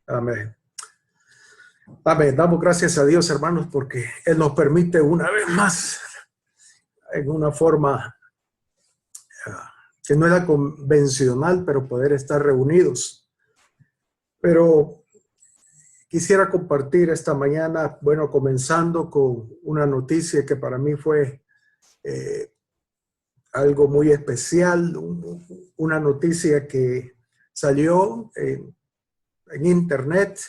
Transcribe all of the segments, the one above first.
Amén. Amén. Damos gracias a Dios, hermanos, porque Él nos permite una vez más, en una forma que no es la convencional, pero poder estar reunidos. Pero quisiera compartir esta mañana, bueno, comenzando con una noticia que para mí fue algo muy especial, una noticia que salió en internet,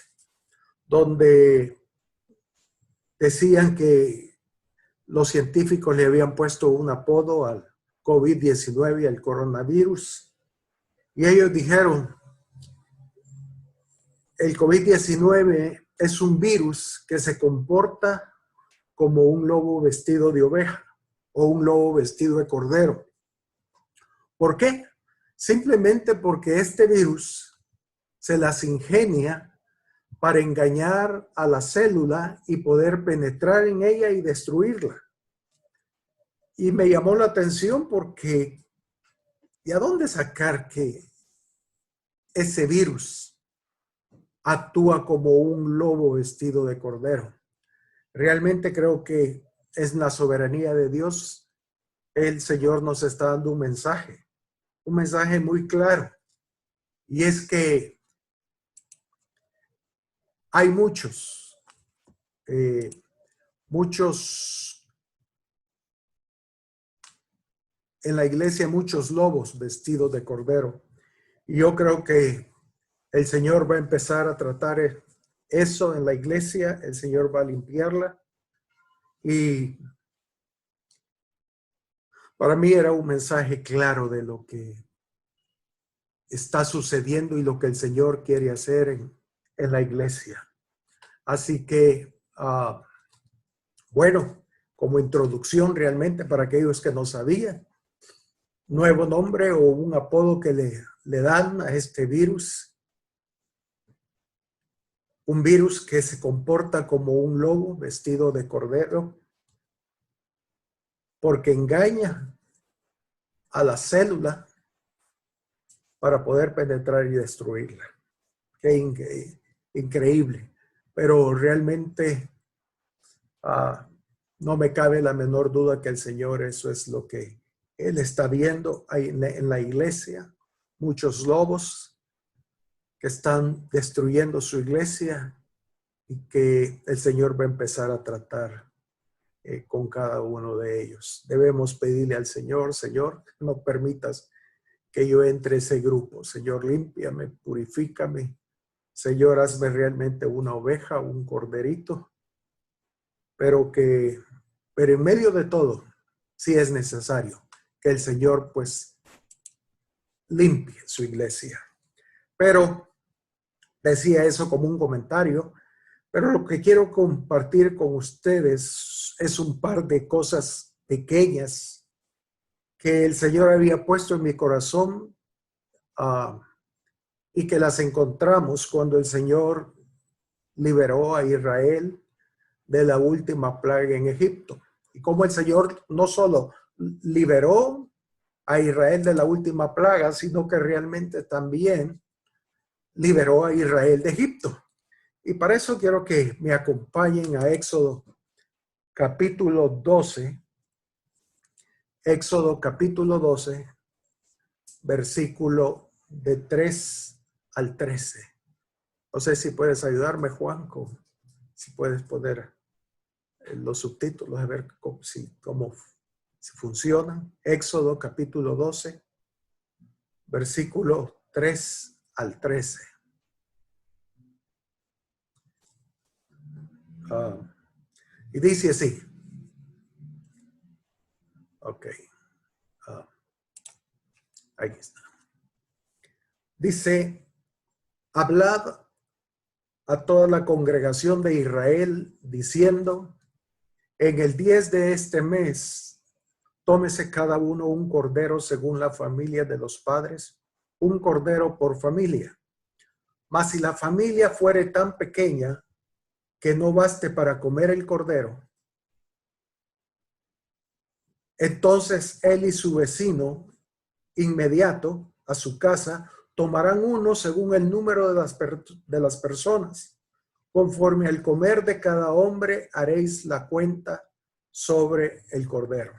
donde decían que los científicos le habían puesto un apodo al COVID-19 y al coronavirus. Y ellos dijeron, el COVID-19 es un virus que se comporta como un lobo vestido de oveja o un lobo vestido de cordero. ¿Por qué? Simplemente porque este virus se las ingenia para engañar a la célula y poder penetrar en ella y destruirla. Y me llamó la atención porque, ¿y a dónde sacar que ese virus actúa como un lobo vestido de cordero? Realmente creo que es la soberanía de Dios. El Señor nos está dando un mensaje muy claro. Y es que hay muchos en la iglesia, muchos lobos vestidos de cordero. Y yo creo que el Señor va a empezar a tratar eso en la iglesia. El Señor va a limpiarla. Y para mí era un mensaje claro de lo que está sucediendo y lo que el Señor quiere hacer en la iglesia. Así que, bueno, como introducción realmente para aquellos que no sabían, nuevo nombre o un apodo que le dan a este virus. Un virus que se comporta como un lobo vestido de cordero porque engaña a la célula para poder penetrar y destruirla. Qué increíble. Pero realmente no me cabe la menor duda que el Señor, eso es lo que Él está viendo ahí en la iglesia. Muchos lobos que están destruyendo su iglesia y que el Señor va a empezar a tratar con cada uno de ellos. Debemos pedirle al Señor, Señor, no permitas que yo entre a ese grupo. Señor, límpiame, purifícame. Señor, hazme realmente una oveja, un corderito, pero en medio de todo, sí es necesario que el Señor pues limpie su iglesia. Pero decía eso como un comentario, pero lo que quiero compartir con ustedes es un par de cosas pequeñas que el Señor había puesto en mi corazón y que las encontramos cuando el Señor liberó a Israel de la última plaga en Egipto. Y como el Señor no solo liberó a Israel de la última plaga, sino que realmente también liberó a Israel de Egipto. Y para eso quiero que me acompañen a Éxodo capítulo 12. Éxodo capítulo 12, versículo de 3 al 13. No sé si puedes ayudarme, Juan, si puedes poner los subtítulos, a ver si funcionan. Éxodo capítulo 12, versículo 3 al 13. Y dice así. Ok. Ahí está. Dice, hablad a toda la congregación de Israel, diciendo, en el 10 de este mes, tómese cada uno un cordero según la familia de los padres, un cordero por familia. Mas si la familia fuere tan pequeña que no baste para comer el cordero, entonces él y su vecino inmediato a su casa Tomarán uno según el número de las personas. Conforme al comer de cada hombre haréis la cuenta sobre el cordero.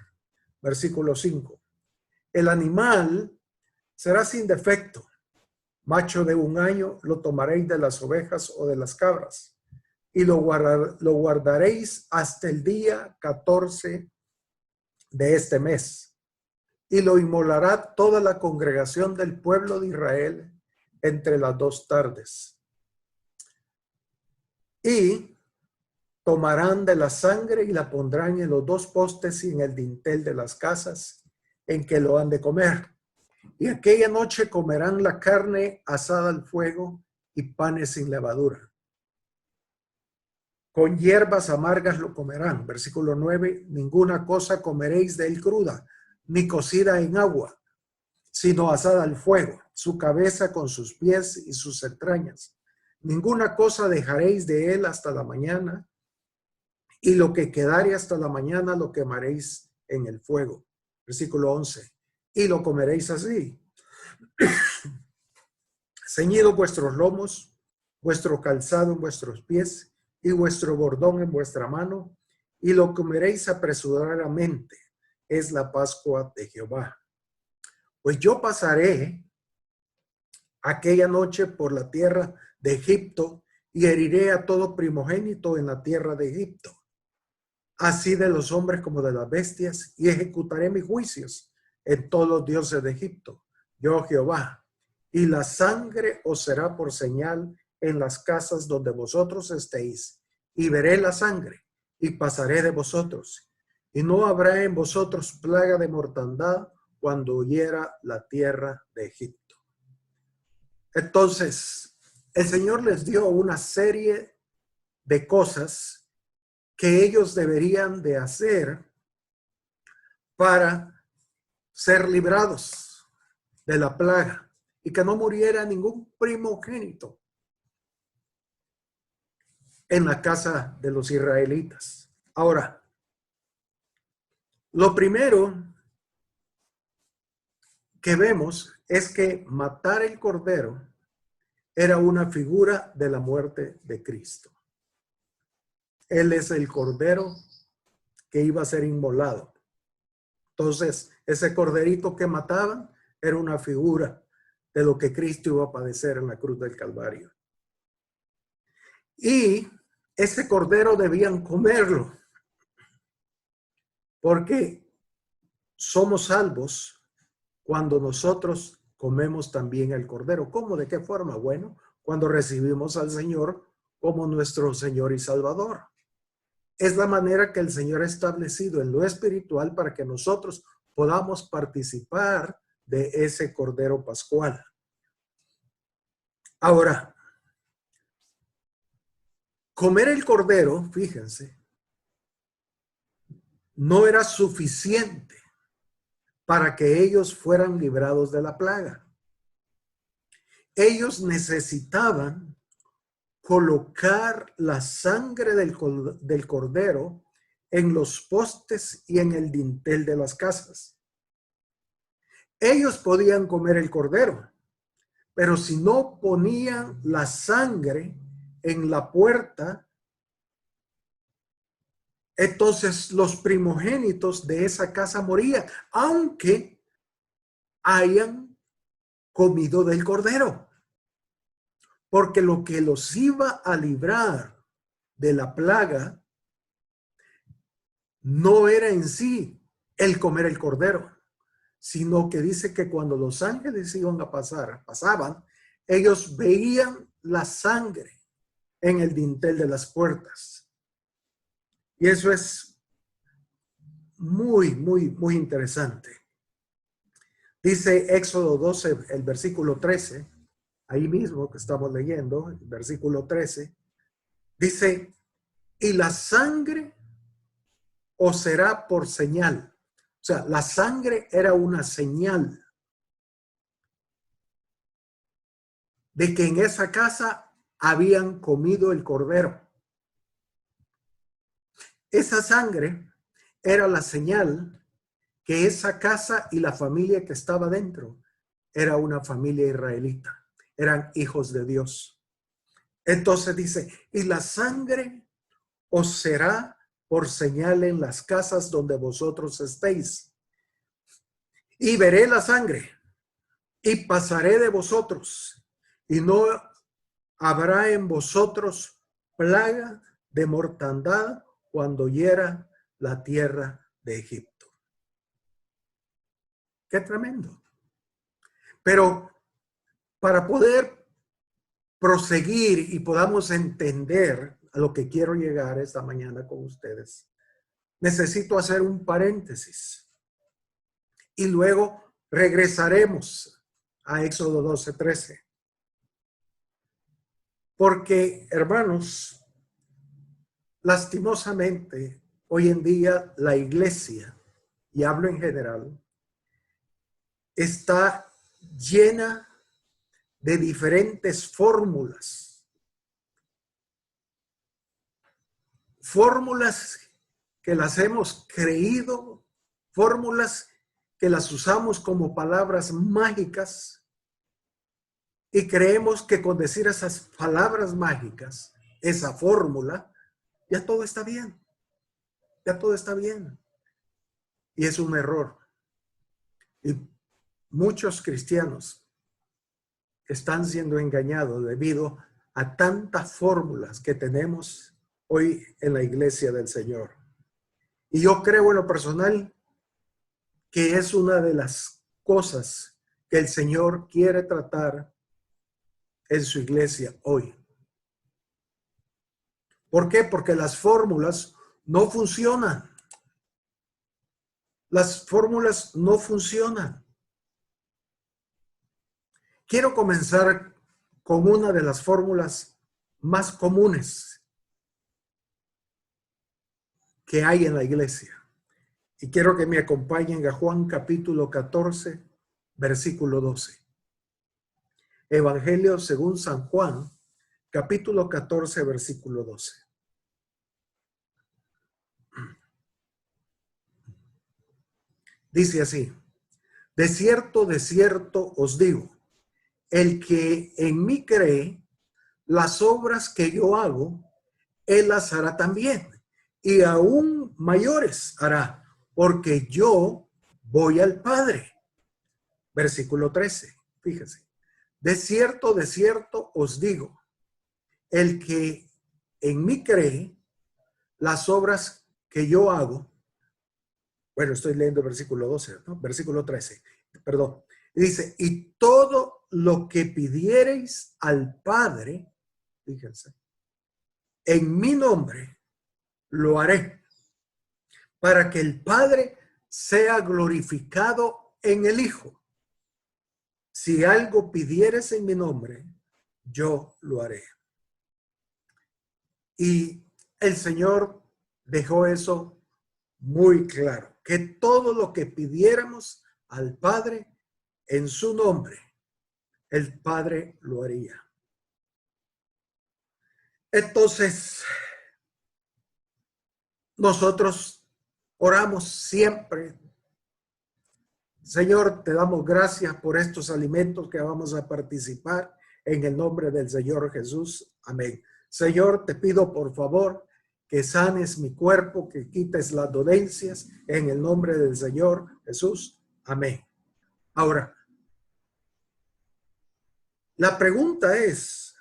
Versículo 5. El animal será sin defecto. Macho de 1 año lo tomaréis de las ovejas o de las cabras y lo guardaréis hasta el día 14 de este mes. Y lo inmolará toda la congregación del pueblo de Israel entre las 2 tardes. Y tomarán de la sangre y la pondrán en los 2 postes y en el dintel de las casas en que lo han de comer. Y aquella noche comerán la carne asada al fuego y panes sin levadura. Con hierbas amargas lo comerán. Versículo 9. Ninguna cosa comeréis de él cruda, ni cocida en agua, sino asada al fuego, su cabeza con sus pies y sus entrañas. Ninguna cosa dejaréis de él hasta la mañana, y lo que quedare hasta la mañana lo quemaréis en el fuego. Versículo 11. Y lo comeréis así. Ceñido vuestros lomos, vuestro calzado en vuestros pies y vuestro bordón en vuestra mano, y lo comeréis apresuradamente. Es la Pascua de Jehová. Pues yo pasaré aquella noche por la tierra de Egipto y heriré a todo primogénito en la tierra de Egipto, así de los hombres como de las bestias, y ejecutaré mis juicios en todos los dioses de Egipto. Yo Jehová. Y la sangre os será por señal en las casas donde vosotros estéis, y veré la sangre, y pasaré de vosotros. Y no habrá en vosotros plaga de mortandad cuando huyera la tierra de Egipto. Entonces, el Señor les dio una serie de cosas que ellos deberían de hacer para ser librados de la plaga y que no muriera ningún primogénito en la casa de los israelitas. Ahora, lo primero que vemos es que matar el cordero era una figura de la muerte de Cristo. Él es el cordero que iba a ser inmolado. Entonces, ese corderito que mataban era una figura de lo que Cristo iba a padecer en la cruz del Calvario. Y ese cordero debían comerlo, porque somos salvos cuando nosotros comemos también el cordero. ¿Cómo? ¿De qué forma? Bueno, cuando recibimos al Señor como nuestro Señor y Salvador. Es la manera que el Señor ha establecido en lo espiritual para que nosotros podamos participar de ese cordero pascual. Ahora, comer el cordero, fíjense, no era suficiente para que ellos fueran librados de la plaga. Ellos necesitaban colocar la sangre del cordero en los postes y en el dintel de las casas. Ellos podían comer el cordero, pero si no ponían la sangre en la puerta, entonces los primogénitos de esa casa morían, aunque hayan comido del cordero. Porque lo que los iba a librar de la plaga no era en sí el comer el cordero, sino que dice que cuando los ángeles iban a pasaban, ellos veían la sangre en el dintel de las puertas. Y eso es muy, muy, muy interesante. Dice Éxodo 12, el versículo 13, ahí mismo que estamos leyendo, el versículo 13, dice, y la sangre os será por señal. O sea, la sangre era una señal de que en esa casa habían comido el cordero. Esa sangre era la señal que esa casa y la familia que estaba dentro era una familia israelita, eran hijos de Dios. Entonces dice, y la sangre os será por señal en las casas donde vosotros estéis. Y veré la sangre y pasaré de vosotros, y no habrá en vosotros plaga de mortandad cuando hiera la tierra de Egipto. Qué tremendo. Pero para poder proseguir y podamos entender a lo que quiero llegar esta mañana con ustedes, necesito hacer un paréntesis y luego regresaremos a Éxodo 12:13. Porque, hermanos, lastimosamente, hoy en día la iglesia, y hablo en general, está llena de diferentes fórmulas. Fórmulas que las hemos creído, fórmulas que las usamos como palabras mágicas y creemos que con decir esas palabras mágicas, esa fórmula, ya todo está bien. Ya todo está bien. Y es un error. Y muchos cristianos están siendo engañados debido a tantas fórmulas que tenemos hoy en la iglesia del Señor. Y yo creo en lo personal que es una de las cosas que el Señor quiere tratar en su iglesia hoy. ¿Por qué? Porque las fórmulas no funcionan. Las fórmulas no funcionan. Quiero comenzar con una de las fórmulas más comunes que hay en la iglesia. Y quiero que me acompañen a Juan capítulo 14, versículo 12. Evangelio según San Juan, capítulo 14, versículo 12. Dice así: de cierto os digo, el que en mí cree, las obras que yo hago, él las hará también, y aún mayores hará, porque yo voy al Padre. Versículo 13, fíjese. De cierto os digo, el que en mí cree, las obras que yo hago, bueno, estoy leyendo el versículo 12, ¿no? Versículo 13, perdón. Dice, y todo lo que pidiereis al Padre, fíjense, en mi nombre lo haré, para que el Padre sea glorificado en el Hijo. Si algo pidieres en mi nombre, yo lo haré. Y el Señor dejó eso muy claro, que todo lo que pidiéramos al Padre en su nombre, el Padre lo haría. Entonces, nosotros oramos siempre: Señor, te damos gracias por estos alimentos que vamos a participar en el nombre del Señor Jesús. Amén. Señor, te pido por favor que sanes mi cuerpo, que quites las dolencias en el nombre del Señor Jesús. Amén. Ahora, la pregunta es,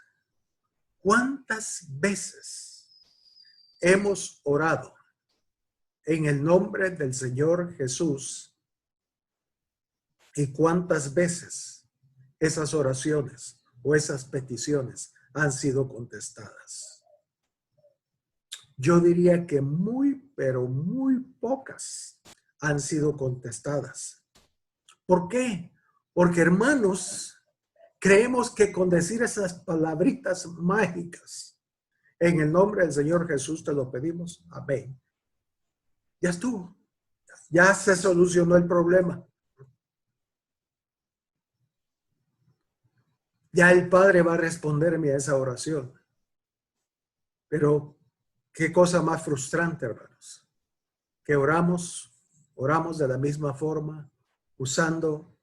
¿cuántas veces hemos orado en el nombre del Señor Jesús? ¿Y cuántas veces esas oraciones o esas peticiones han sido contestadas? Yo diría que muy, pero muy pocas han sido contestadas. ¿Por qué? Porque, hermanos, creemos que con decir esas palabritas mágicas, en el nombre del Señor Jesús te lo pedimos, amén, ya estuvo, ya se solucionó el problema. Ya el Padre va a responderme a esa oración. Pero qué cosa más frustrante, hermanos, que oramos de la misma forma, usando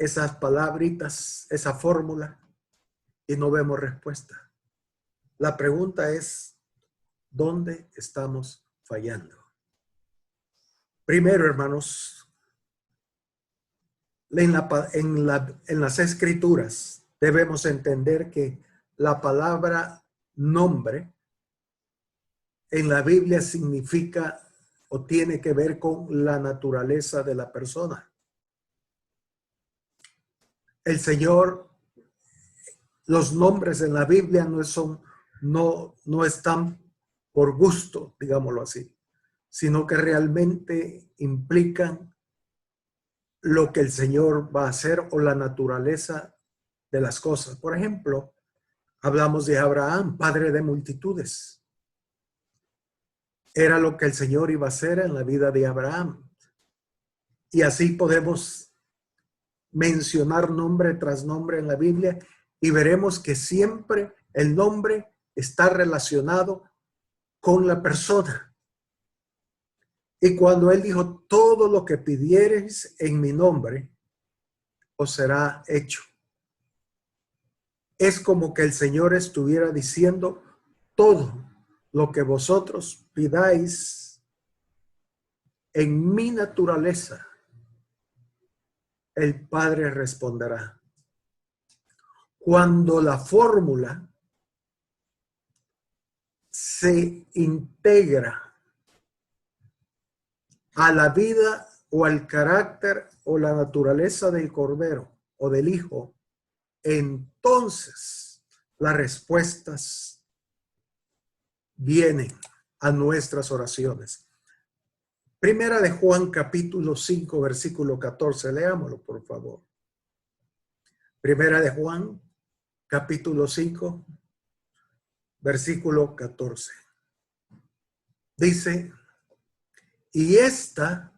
esas palabritas, esa fórmula, y no vemos respuesta. La pregunta es, ¿dónde estamos fallando? Primero, hermanos, en las escrituras debemos entender que la palabra nombre en la Biblia significa o tiene que ver con la naturaleza de la persona. El Señor, los nombres en la Biblia no están por gusto, digámoslo así, sino que realmente implican lo que el Señor va a hacer o la naturaleza de las cosas. Por ejemplo, hablamos de Abraham, padre de multitudes. Era lo que el Señor iba a hacer en la vida de Abraham. Y así podemos mencionar nombre tras nombre en la Biblia y veremos que siempre el nombre está relacionado con la persona. Y cuando él dijo, todo lo que pidiereis en mi nombre, os será hecho. Es como que el Señor estuviera diciendo, todo lo que vosotros pidáis en mi naturaleza, el Padre responderá. Cuando la fórmula se integra a la vida o al carácter o la naturaleza del Cordero o del Hijo, entonces las respuestas vienen a nuestras oraciones. Primera de Juan capítulo 5 versículo 14, leámoslo por favor. Primera de Juan capítulo 5 versículo 14. Dice, y esta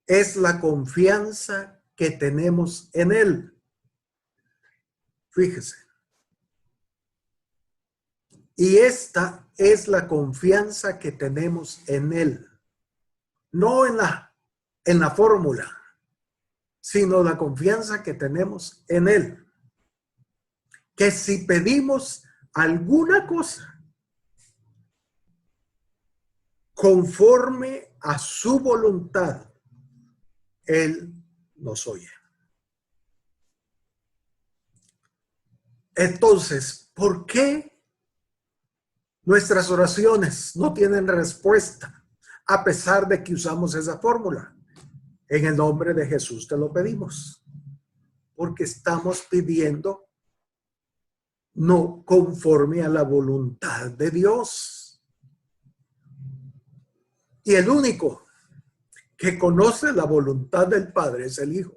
es la confianza que tenemos en Él. Fíjese. Y esta es la confianza que tenemos en Él. No en la fórmula, sino la confianza que tenemos en Él. Que si pedimos alguna cosa conforme a su voluntad, Él nos oye. Entonces, ¿por qué nuestras oraciones no tienen respuesta a pesar de que usamos esa fórmula? En el nombre de Jesús te lo pedimos. Porque estamos pidiendo no conforme a la voluntad de Dios. Y el único que conoce la voluntad del Padre es el Hijo.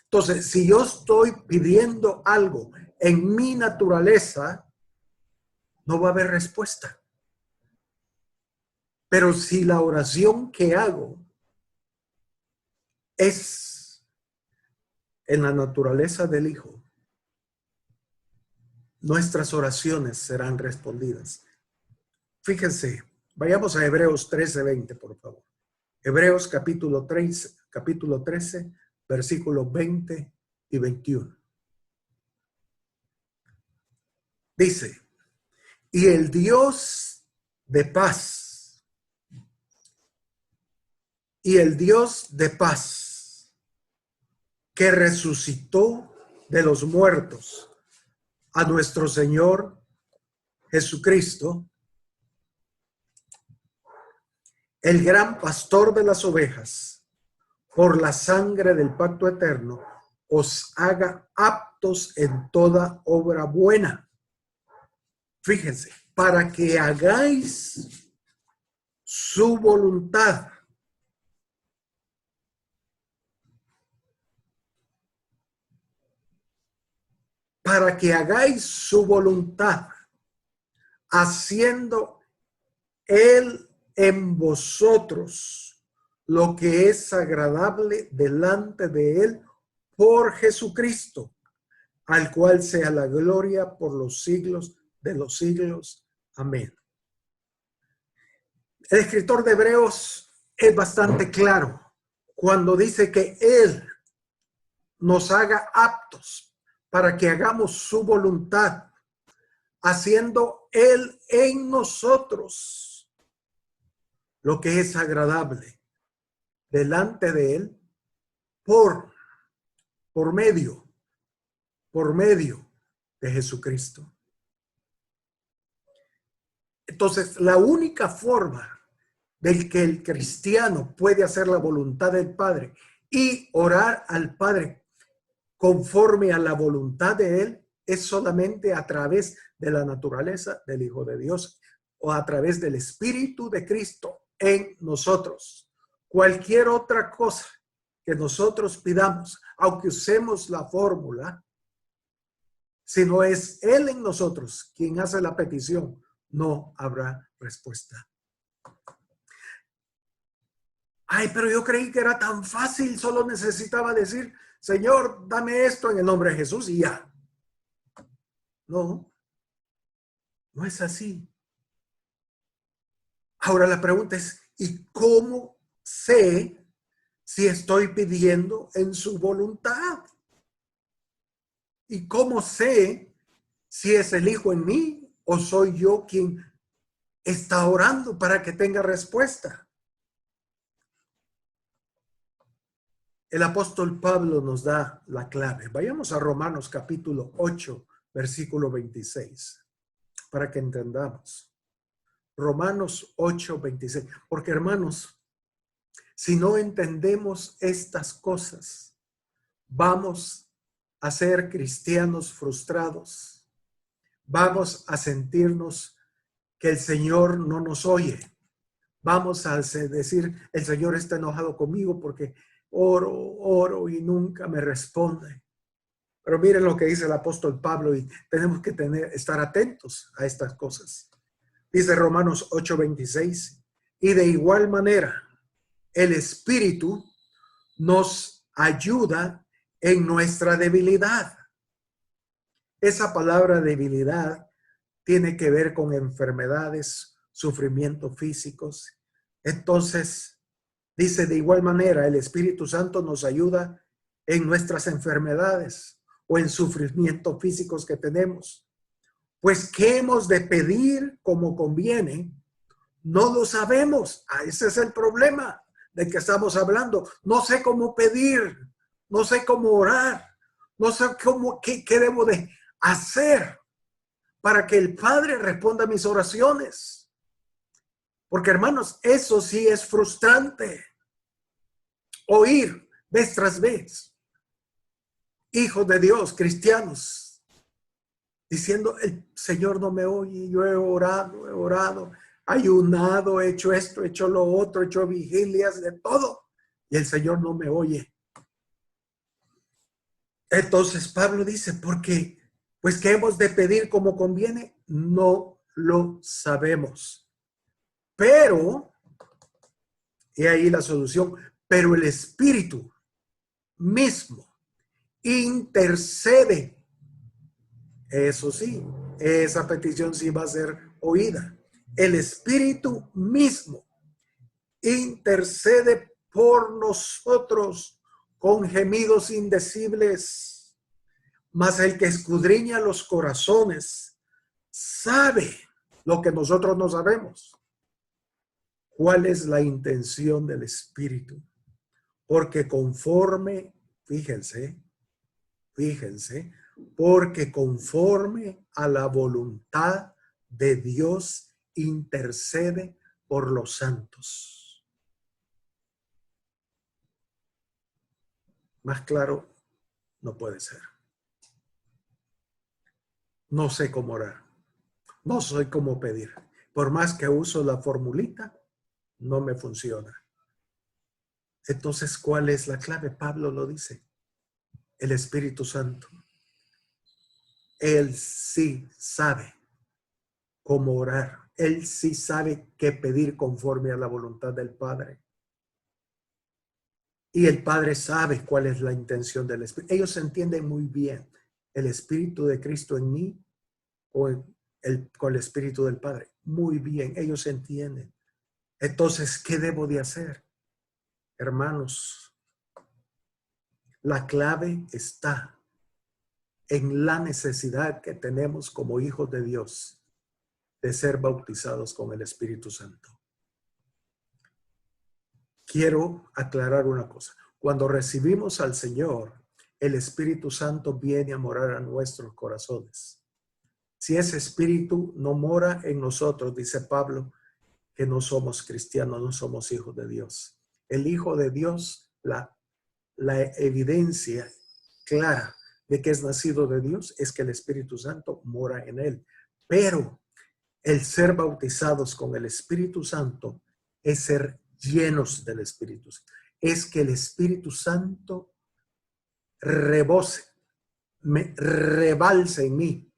Entonces, si yo estoy pidiendo algo en mi naturaleza, no va a haber respuesta. Pero si la oración que hago es en la naturaleza del Hijo, nuestras oraciones serán respondidas. Fíjense, vayamos a Hebreos 13:20, por favor. Hebreos capítulo 13, versículos 20 y 21. Dice, y el Dios de paz, que resucitó de los muertos a nuestro Señor Jesucristo, el gran pastor de las ovejas, por la sangre del pacto eterno, os haga aptos en toda obra buena. Fíjense, para que hagáis su voluntad. Para que hagáis su voluntad, haciendo Él en vosotros lo que es agradable delante de Él por Jesucristo, al cual sea la gloria por los siglos de los siglos. Amén. El escritor de Hebreos es bastante claro cuando dice que Él nos haga aptos para que hagamos su voluntad, haciendo Él en nosotros lo que es agradable delante de Él por medio de Jesucristo. Entonces, la única forma del que el cristiano puede hacer la voluntad del Padre y orar al Padre conforme a la voluntad de Él es solamente a través de la naturaleza del Hijo de Dios o a través del Espíritu de Cristo en nosotros. Cualquier otra cosa que nosotros pidamos, aunque usemos la fórmula, si no es Él en nosotros quien hace la petición, no habrá respuesta. Ay, pero yo creí que era tan fácil, solo necesitaba decir, Señor, dame esto en el nombre de Jesús y ya. No, no es así. Ahora la pregunta es, ¿y cómo sé si estoy pidiendo en su voluntad? ¿Y cómo sé si es el Hijo en mí o soy yo quien está orando para que tenga respuesta? El apóstol Pablo nos da la clave. Vayamos a Romanos capítulo 8, versículo 26, para que entendamos. Romanos 8, 26. Porque, hermanos, si no entendemos estas cosas, vamos a ser cristianos frustrados. Vamos a sentirnos que el Señor no nos oye. Vamos a decir, el Señor está enojado conmigo porque oro y nunca me responde. Pero miren lo que dice el apóstol Pablo y tenemos que estar atentos a estas cosas. Dice Romanos 8:26, y de igual manera el Espíritu nos ayuda en nuestra debilidad. Esa palabra debilidad tiene que ver con enfermedades, sufrimientos físicos. Entonces, dice de igual manera, el Espíritu Santo nos ayuda en nuestras enfermedades o en sufrimientos físicos que tenemos. Pues, ¿qué hemos de pedir como conviene? No lo sabemos. Ese es el problema del que estamos hablando. No sé cómo pedir, no sé cómo orar, no sé qué debo de hacer para que el Padre responda a mis oraciones. Porque, hermanos, eso sí es frustrante. Oír vez tras vez hijos de Dios, cristianos, diciendo, el Señor no me oye, yo he orado, ayunado, he hecho esto, he hecho lo otro, he hecho vigilias, de todo, y el Señor no me oye. Entonces Pablo dice, porque, pues, ¿qué hemos de pedir como conviene? No lo sabemos. Pero, y ahí la solución, pero el Espíritu mismo intercede. Eso sí, esa petición sí va a ser oída. El Espíritu mismo intercede por nosotros con gemidos indecibles. Mas el que escudriña los corazones sabe lo que nosotros no sabemos. ¿Cuál es la intención del Espíritu? Porque conforme, fíjense, porque conforme a la voluntad de Dios intercede por los santos. Más claro no puede ser. No sé cómo orar. No sé cómo pedir. Por más que uso la formulita, no me funciona. Entonces, ¿cuál es la clave? Pablo lo dice. El Espíritu Santo. Él sí sabe cómo orar. Él sí sabe qué pedir conforme a la voluntad del Padre. Y el Padre sabe cuál es la intención del Espíritu. Ellos entienden muy bien el Espíritu de Cristo en mí o con el Espíritu del Padre. Muy bien, ellos entienden. Entonces, ¿qué debo de hacer? Hermanos, La clave está en la necesidad que tenemos como hijos de Dios de ser bautizados con el Espíritu Santo. Quiero aclarar una cosa. Cuando recibimos al Señor, el Espíritu Santo viene a morar a nuestros corazones. Si ese Espíritu no mora en nosotros, dice Pablo, que no somos cristianos, no somos hijos de Dios. El Hijo de Dios, la evidencia clara de que es nacido de Dios es que el Espíritu Santo mora en él. Pero el ser bautizados con el Espíritu Santo es ser llenos del Espíritu Santo. Es que el Espíritu Santo rebalse en mí,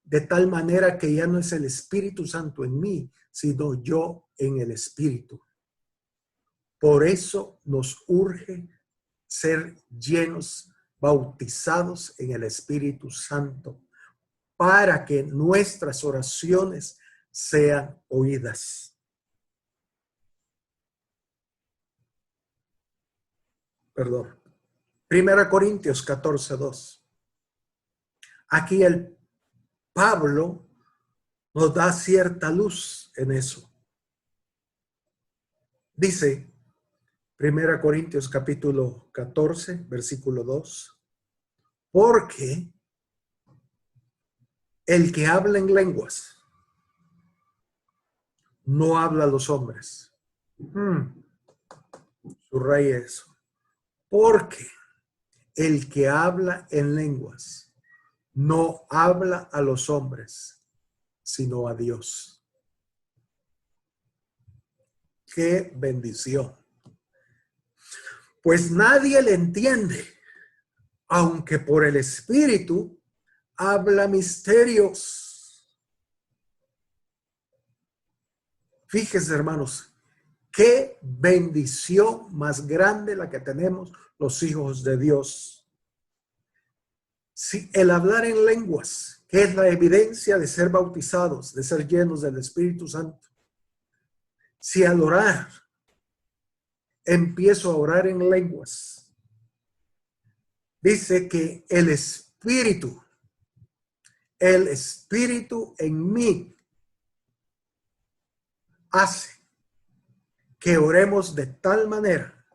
de tal manera que ya no es el Espíritu Santo en mí, sino yo en el Espíritu. Por eso nos urge ser llenos, bautizados en el Espíritu Santo, para que nuestras oraciones sean oídas. Perdón. 1 Corintios 14:2. Aquí el Pablo nos da cierta luz en eso. Dice 1 Corintios capítulo 14, versículo 2. Porque el que habla en lenguas no habla a los hombres. Subraya eso. Porque el que habla en lenguas no habla a los hombres, sino a Dios. ¡Qué bendición! Pues nadie le entiende, aunque por el Espíritu habla misterios. Fíjense, hermanos, qué bendición más grande la que tenemos los hijos de Dios. Si el hablar en lenguas, que es la evidencia de ser bautizados, de ser llenos del Espíritu Santo, si al orar empiezo a orar en lenguas, dice que el Espíritu en mí hace que oremos de tal manera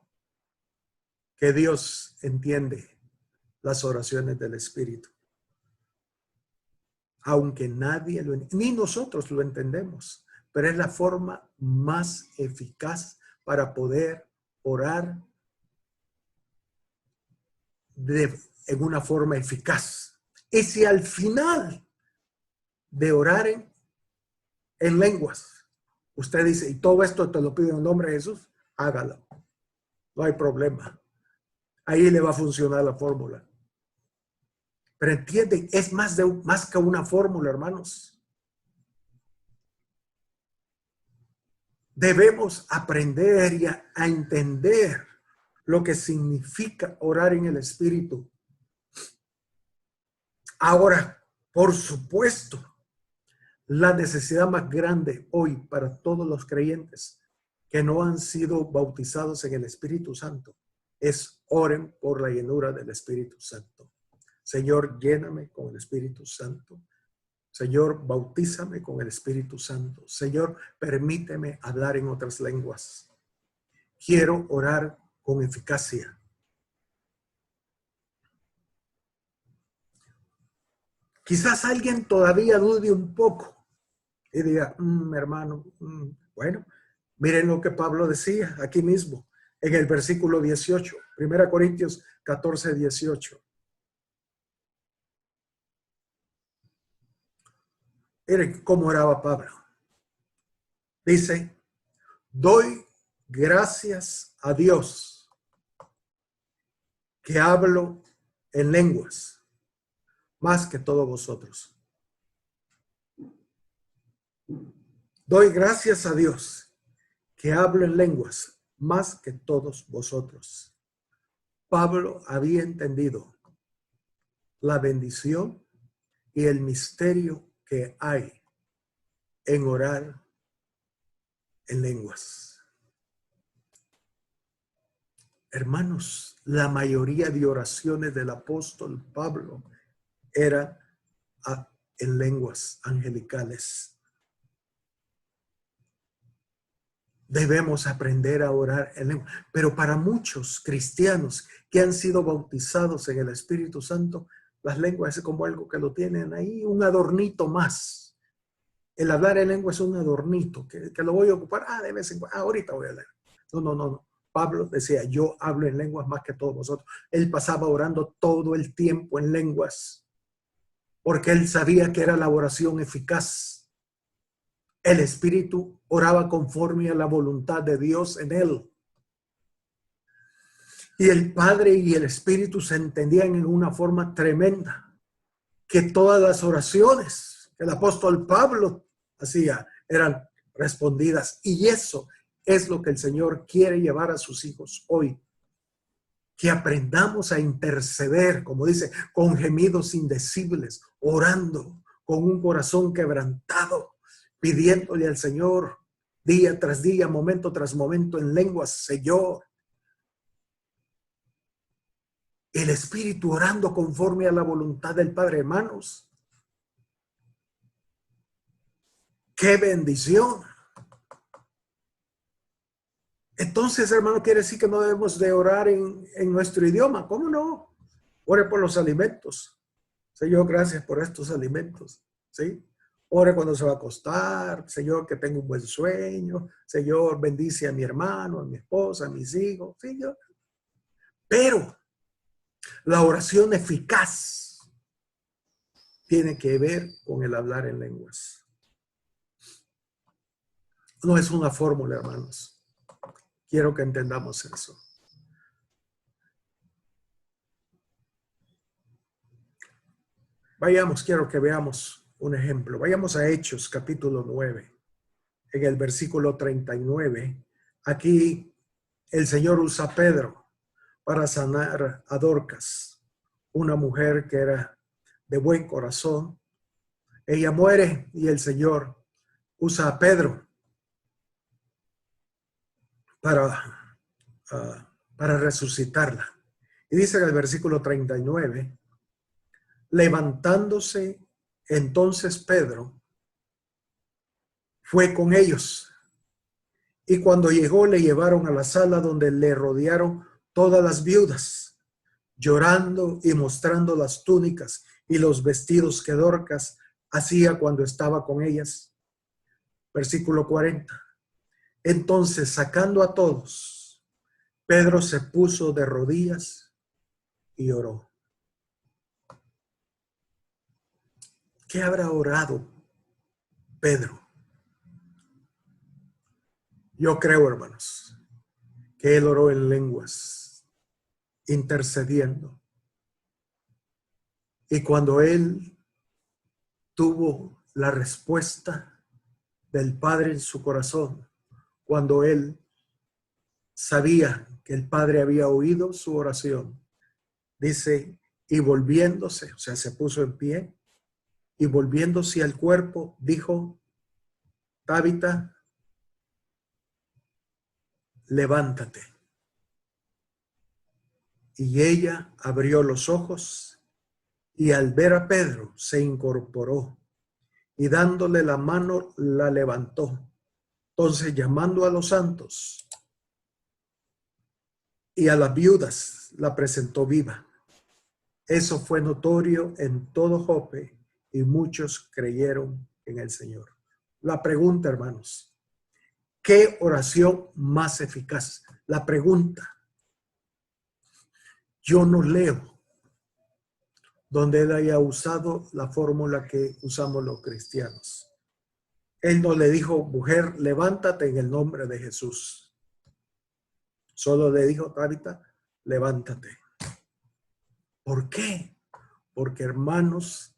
que Dios entiende las oraciones del Espíritu. Aunque nadie ni nosotros lo entendemos, pero es la forma más eficaz para poder orar en una forma eficaz. Y si al final de orar en lenguas, usted dice, y todo esto te lo pido en el nombre de Jesús, hágalo. No hay problema. Ahí le va a funcionar la fórmula. Pero entienden, es más que una fórmula, hermanos. Debemos aprender a entender lo que significa orar en el Espíritu. Ahora, por supuesto, la necesidad más grande hoy para todos los creyentes que no han sido bautizados en el Espíritu Santo es oren por la llenura del Espíritu Santo. Señor, lléname con el Espíritu Santo. Señor, bautízame con el Espíritu Santo. Señor, permíteme hablar en otras lenguas. Quiero orar con eficacia. Quizás alguien todavía dude un poco y diga, hermano, bueno, miren lo que Pablo decía aquí mismo en el versículo 18, 1 Corintios 14, 18. Miren cómo oraba Pablo. Dice, doy gracias a Dios que hablo en lenguas más que todos vosotros. Doy gracias a Dios que hablo en lenguas más que todos vosotros. Pablo había entendido la bendición y el misterio que hay en orar en lenguas. Hermanos, la mayoría de oraciones del apóstol Pablo eran en lenguas angelicales. Debemos aprender a orar en lengua. Pero para muchos cristianos que han sido bautizados en el Espíritu Santo, las lenguas es como algo que lo tienen ahí, un adornito más. El hablar en lengua es un adornito que lo voy a ocupar de vez en cuando. Ahorita voy a leer. No. Pablo decía, yo hablo en lenguas más que todos vosotros. Él pasaba orando todo el tiempo en lenguas porque él sabía que era la oración eficaz. El Espíritu oraba conforme a la voluntad de Dios en él. Y el Padre y el Espíritu se entendían en una forma tremenda, que todas las oraciones que el apóstol Pablo hacía eran respondidas. Y eso es lo que el Señor quiere llevar a sus hijos hoy. Que aprendamos a interceder, como dice, con gemidos indecibles, orando con un corazón quebrantado, pidiéndole al Señor día tras día, momento tras momento en lenguas, Señor. El Espíritu orando conforme a la voluntad del Padre, hermanos. ¡Qué bendición! Entonces, hermano, quiere decir que no debemos de orar en nuestro idioma. ¿Cómo no? Ore por los alimentos. Señor, gracias por estos alimentos. ¿Sí? Ore cuando se va a acostar. Señor, que tenga un buen sueño. Señor, bendice a mi hermano, a mi esposa, a mis hijos. Señor. Pero la oración eficaz tiene que ver con el hablar en lenguas. No es una fórmula, hermanos. Quiero que entendamos eso. Vayamos, quiero que veamos un ejemplo. Vayamos a Hechos, capítulo 9. En el versículo 39. Aquí el Señor usa a Pedro para sanar a Dorcas, una mujer que era de buen corazón. Ella muere y el Señor usa a Pedro para resucitarla. Y dice en el versículo 39, levantándose entonces Pedro, fue con ellos. Y cuando llegó, le llevaron a la sala donde le rodearon todas las viudas, llorando y mostrando las túnicas y los vestidos que Dorcas hacía cuando estaba con ellas. Versículo 40. Entonces, sacando a todos, Pedro se puso de rodillas y oró. ¿Qué habrá orado Pedro? Yo creo, hermanos, que él oró en lenguas, intercediendo. Y cuando él tuvo la respuesta del Padre en su corazón, cuando él sabía que el Padre había oído su oración, dice, y volviéndose, o sea, se puso en pie, y volviéndose al cuerpo, dijo, Tabita, levántate. Y ella abrió los ojos y al ver a Pedro se incorporó y dándole la mano la levantó. Entonces, llamando a los santos y a las viudas, la presentó viva. Eso fue notorio en todo Jope y muchos creyeron en el Señor. La pregunta, hermanos, ¿qué oración más eficaz? La pregunta. Yo no leo donde él haya usado la fórmula que usamos los cristianos. Él no le dijo, mujer, levántate en el nombre de Jesús. Solo le dijo, Tabita, levántate. ¿Por qué? Porque, hermanos,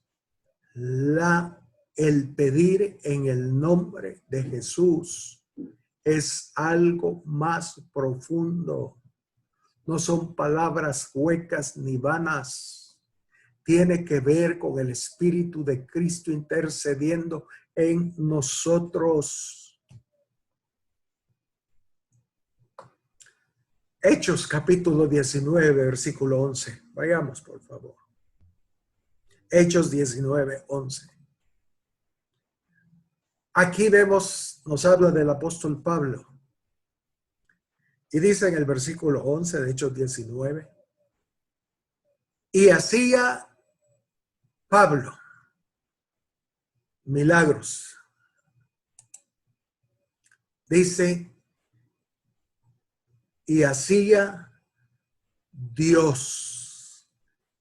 el pedir en el nombre de Jesús es algo más profundo. No son palabras huecas ni vanas. Tiene que ver con el Espíritu de Cristo intercediendo en nosotros. Hechos capítulo 19, versículo 11. Vayamos, por favor. Hechos 19, 11. Aquí vemos, nos habla del apóstol Pablo. Y dice en el versículo 11 de Hechos 19. Y hacía Pablo milagros. Dice, y hacía Dios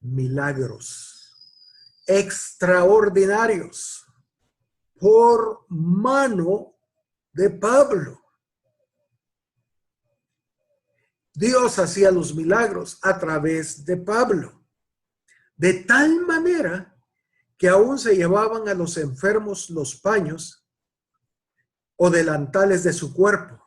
milagros extraordinarios por mano de Pablo. Dios hacía los milagros a través de Pablo, de tal manera que aún se llevaban a los enfermos los paños o delantales de su cuerpo,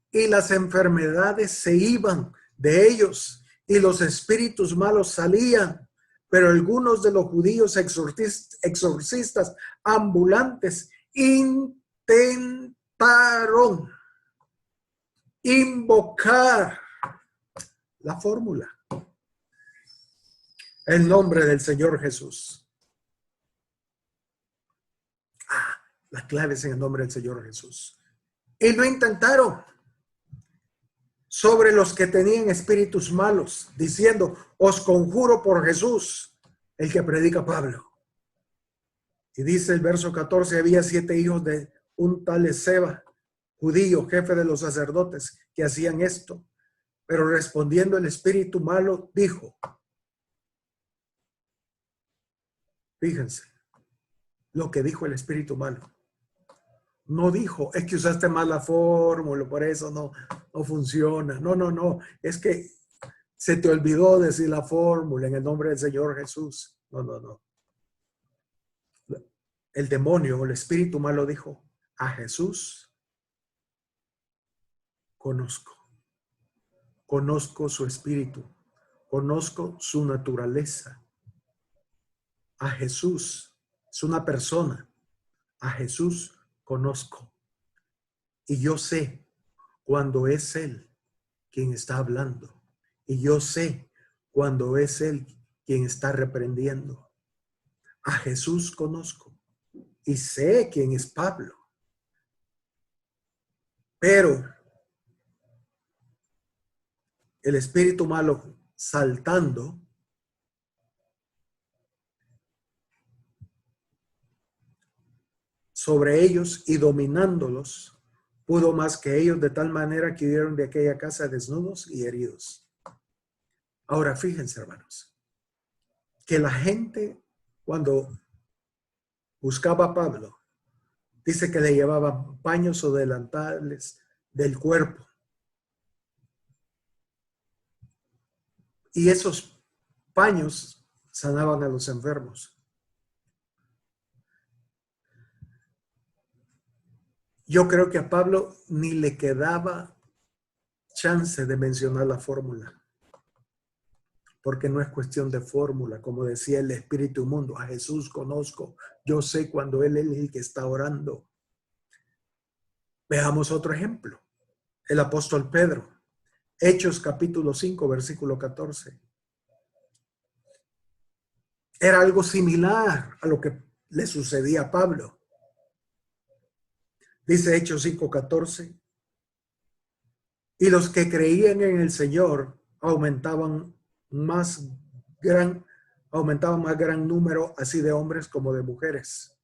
y las enfermedades se iban de ellos, y los espíritus malos salían. Pero algunos de los judíos exorcistas ambulantes intentaron invocar la fórmula, el nombre del Señor Jesús. La clave es en el nombre del Señor Jesús. Y lo intentaron sobre los que tenían espíritus malos, diciendo, os conjuro por Jesús, el que predica Pablo. Y dice el verso 14, había 7 hijos de un tal Esceva, judío, jefe de los sacerdotes, que hacían esto. Pero respondiendo el espíritu malo, dijo, fíjense lo que dijo el espíritu malo. No dijo, es que usaste mal la fórmula, por eso no funciona. No. Es que se te olvidó decir la fórmula en el nombre del Señor Jesús. No. El demonio, el espíritu malo dijo, a Jesús conozco. Conozco su espíritu. Conozco su naturaleza. A Jesús es una persona. A Jesús conozco. Y yo sé cuando es Él quien está hablando. Y yo sé cuando es Él quien está reprendiendo. A Jesús conozco. Y sé quién es Pablo. Pero el espíritu malo saltando sobre ellos y dominándolos, pudo más que ellos, de tal manera que huyeron de aquella casa desnudos y heridos. Ahora fíjense, hermanos, que la gente cuando buscaba a Pablo, dice que le llevaban paños o delantales del cuerpo. Y esos paños sanaban a los enfermos. Yo creo que a Pablo ni le quedaba chance de mencionar la fórmula. Porque no es cuestión de fórmula, como decía el espíritu mundo. A Jesús conozco. Yo sé cuando Él es el que está orando. Veamos otro ejemplo. El apóstol Pedro. Hechos capítulo 5, versículo 14. Era algo similar a lo que le sucedía a Pablo. Dice Hechos 5, 14. Y los que creían en el Señor aumentaban más gran número así de hombres como de mujeres.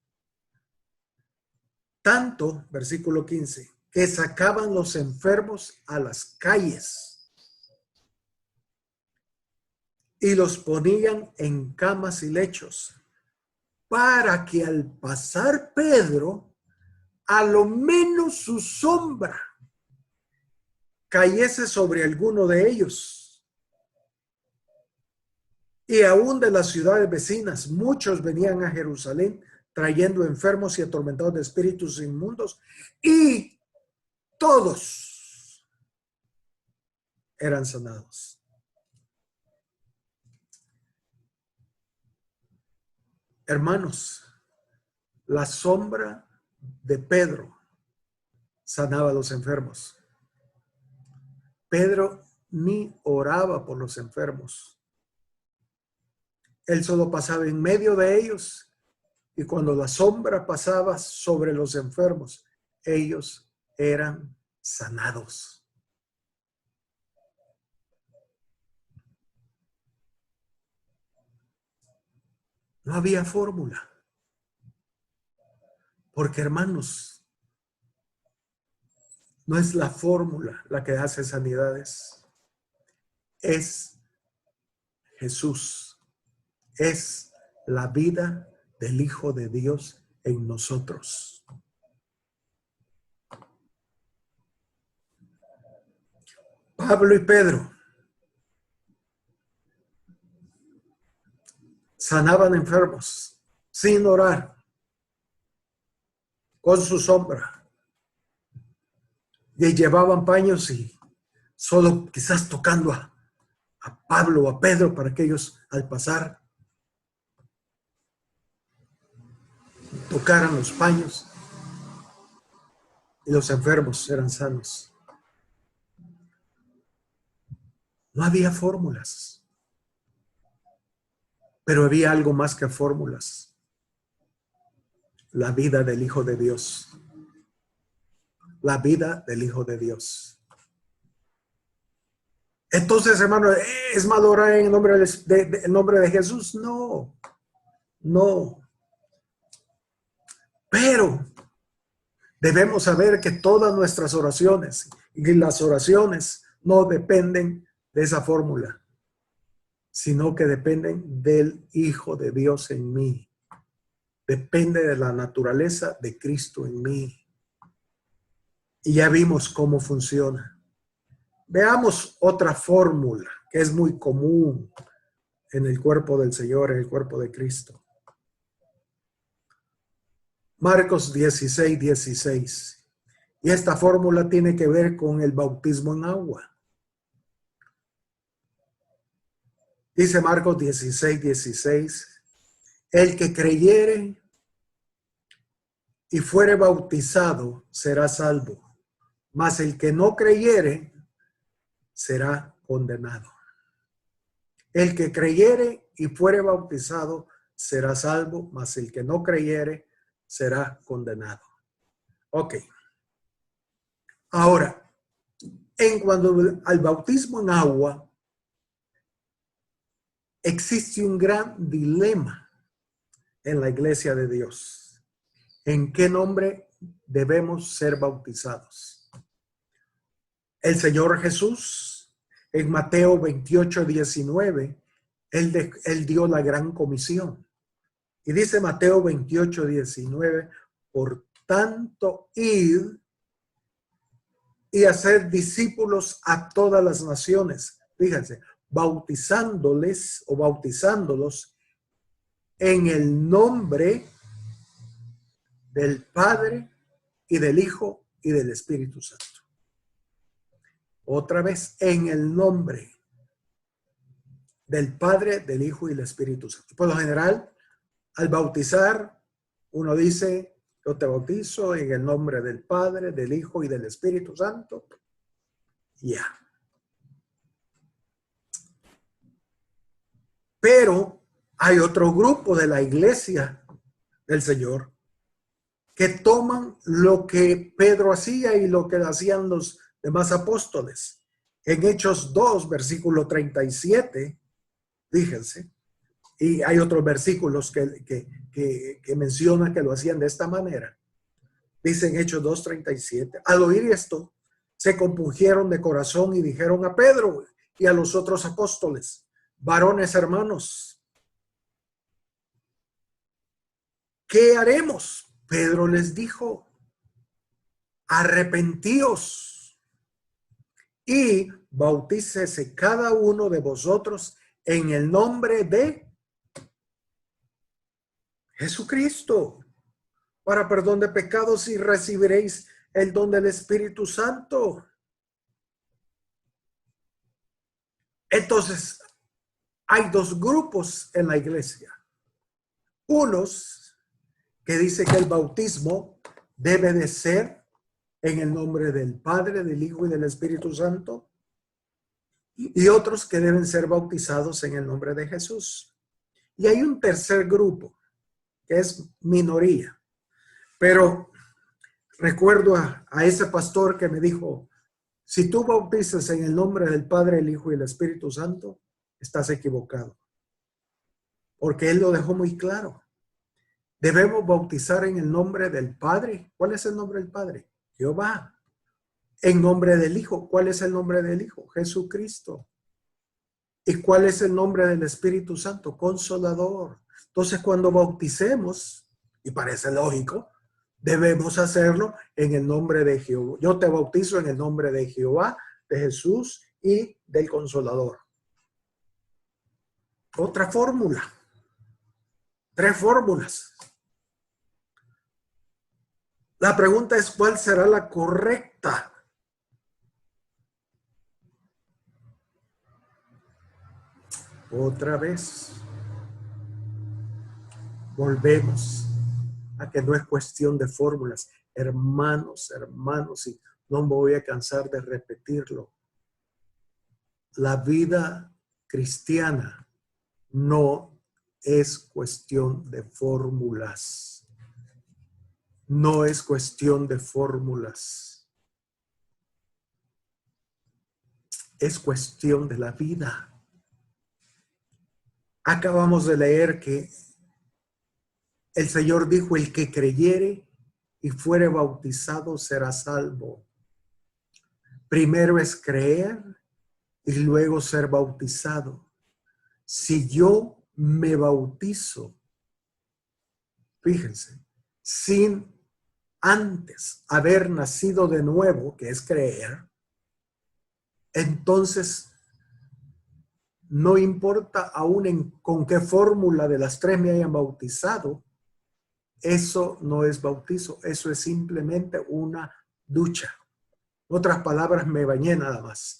Tanto, versículo 15, que sacaban los enfermos a las calles y los ponían en camas y lechos, para que al pasar Pedro, a lo menos su sombra cayese sobre alguno de ellos. Y aún de las ciudades vecinas, muchos venían a Jerusalén trayendo enfermos y atormentados de espíritus inmundos, y todos eran sanados. Hermanos, la sombra de Pedro sanaba a los enfermos. Pedro ni oraba por los enfermos. Él solo pasaba en medio de ellos, y cuando la sombra pasaba sobre los enfermos, ellos eran sanados. No había fórmula. Porque, hermanos, no es la fórmula la que hace sanidades. Es Jesús. Es la vida del Hijo de Dios en nosotros. Pablo y Pedro sanaban enfermos sin orar, con su sombra, y llevaban paños y solo quizás tocando a Pablo o a Pedro para que ellos al pasar tocaran los paños y los enfermos eran sanos. No había fórmulas, pero había algo más que fórmulas. La vida del Hijo de Dios. La vida del Hijo de Dios. Entonces, hermano, ¿es malo orar en el nombre de Jesús? No, no. Pero debemos saber que todas nuestras oraciones y las oraciones no dependen de esa fórmula, sino que dependen del Hijo de Dios en mí. Depende de la naturaleza de Cristo en mí. Y ya vimos cómo funciona. Veamos otra fórmula que es muy común en el cuerpo del Señor, en el cuerpo de Cristo. Marcos 16, 16. Y esta fórmula tiene que ver con el bautismo en agua. Dice Marcos 16, 16. El que creyere y fuere bautizado será salvo, mas el que no creyere será condenado. El que creyere y fuere bautizado será salvo, mas el que no creyere será condenado. Ok. Ahora, en cuanto al bautismo en agua, existe un gran dilema en la iglesia de Dios. ¿En qué nombre debemos ser bautizados? El Señor Jesús, en Mateo 28, 19, él dio la gran comisión. Y dice Mateo 28, 19, por tanto, id y hacer discípulos a todas las naciones. Fíjense, bautizándoles o bautizándolos en el nombre del Padre y del Hijo y del Espíritu Santo. Otra vez, en el nombre del Padre, del Hijo y del Espíritu Santo. Por lo general, al bautizar, uno dice, yo te bautizo en el nombre del Padre, del Hijo y del Espíritu Santo. Ya. Pero hay otro grupo de la iglesia del Señor que toman lo que Pedro hacía y lo que hacían los demás apóstoles. En Hechos 2, versículo 37, fíjense, y hay otros versículos que mencionan que lo hacían de esta manera. Dice en Hechos 2:37, al oír esto, se compungieron de corazón y dijeron a Pedro y a los otros apóstoles, varones hermanos, ¿qué haremos? Pedro les dijo, arrepentíos y bautícese cada uno de vosotros en el nombre de Jesucristo para perdón de pecados y recibiréis el don del Espíritu Santo. Entonces, hay dos grupos en la iglesia. Unos que dicen que el bautismo debe de ser en el nombre del Padre, del Hijo y del Espíritu Santo. y otros que deben ser bautizados en el nombre de Jesús. Y hay un tercer grupo, que es minoría. Pero recuerdo a ese pastor que me dijo, si tú bautizas en el nombre del Padre, el Hijo y el Espíritu Santo, estás equivocado. Porque él lo dejó muy claro. Debemos bautizar en el nombre del Padre. ¿Cuál es el nombre del Padre? Jehová. En nombre del Hijo. ¿Cuál es el nombre del Hijo? Jesucristo. ¿Y cuál es el nombre del Espíritu Santo? Consolador. Entonces, cuando bauticemos, y parece lógico, debemos hacerlo en el nombre de Jehová. Yo te bautizo en el nombre de Jehová, de Jesús y del Consolador. Otra fórmula. 3 fórmulas. La pregunta es, ¿cuál será la correcta? Otra vez. Volvemos a que no es cuestión de fórmulas. Hermanos, y no me voy a cansar de repetirlo. La vida cristiana no es cuestión de fórmulas. No es cuestión de fórmulas. Es cuestión de la vida. Acabamos de leer que el Señor dijo, el que creyere y fuere bautizado será salvo. Primero es creer y luego ser bautizado. Si yo me bautizo, fíjense, sin antes haber nacido de nuevo, que es creer, entonces no importa aún con qué fórmula de las 3 me hayan bautizado, eso no es bautizo, eso es simplemente una ducha. En otras palabras, me bañé nada más.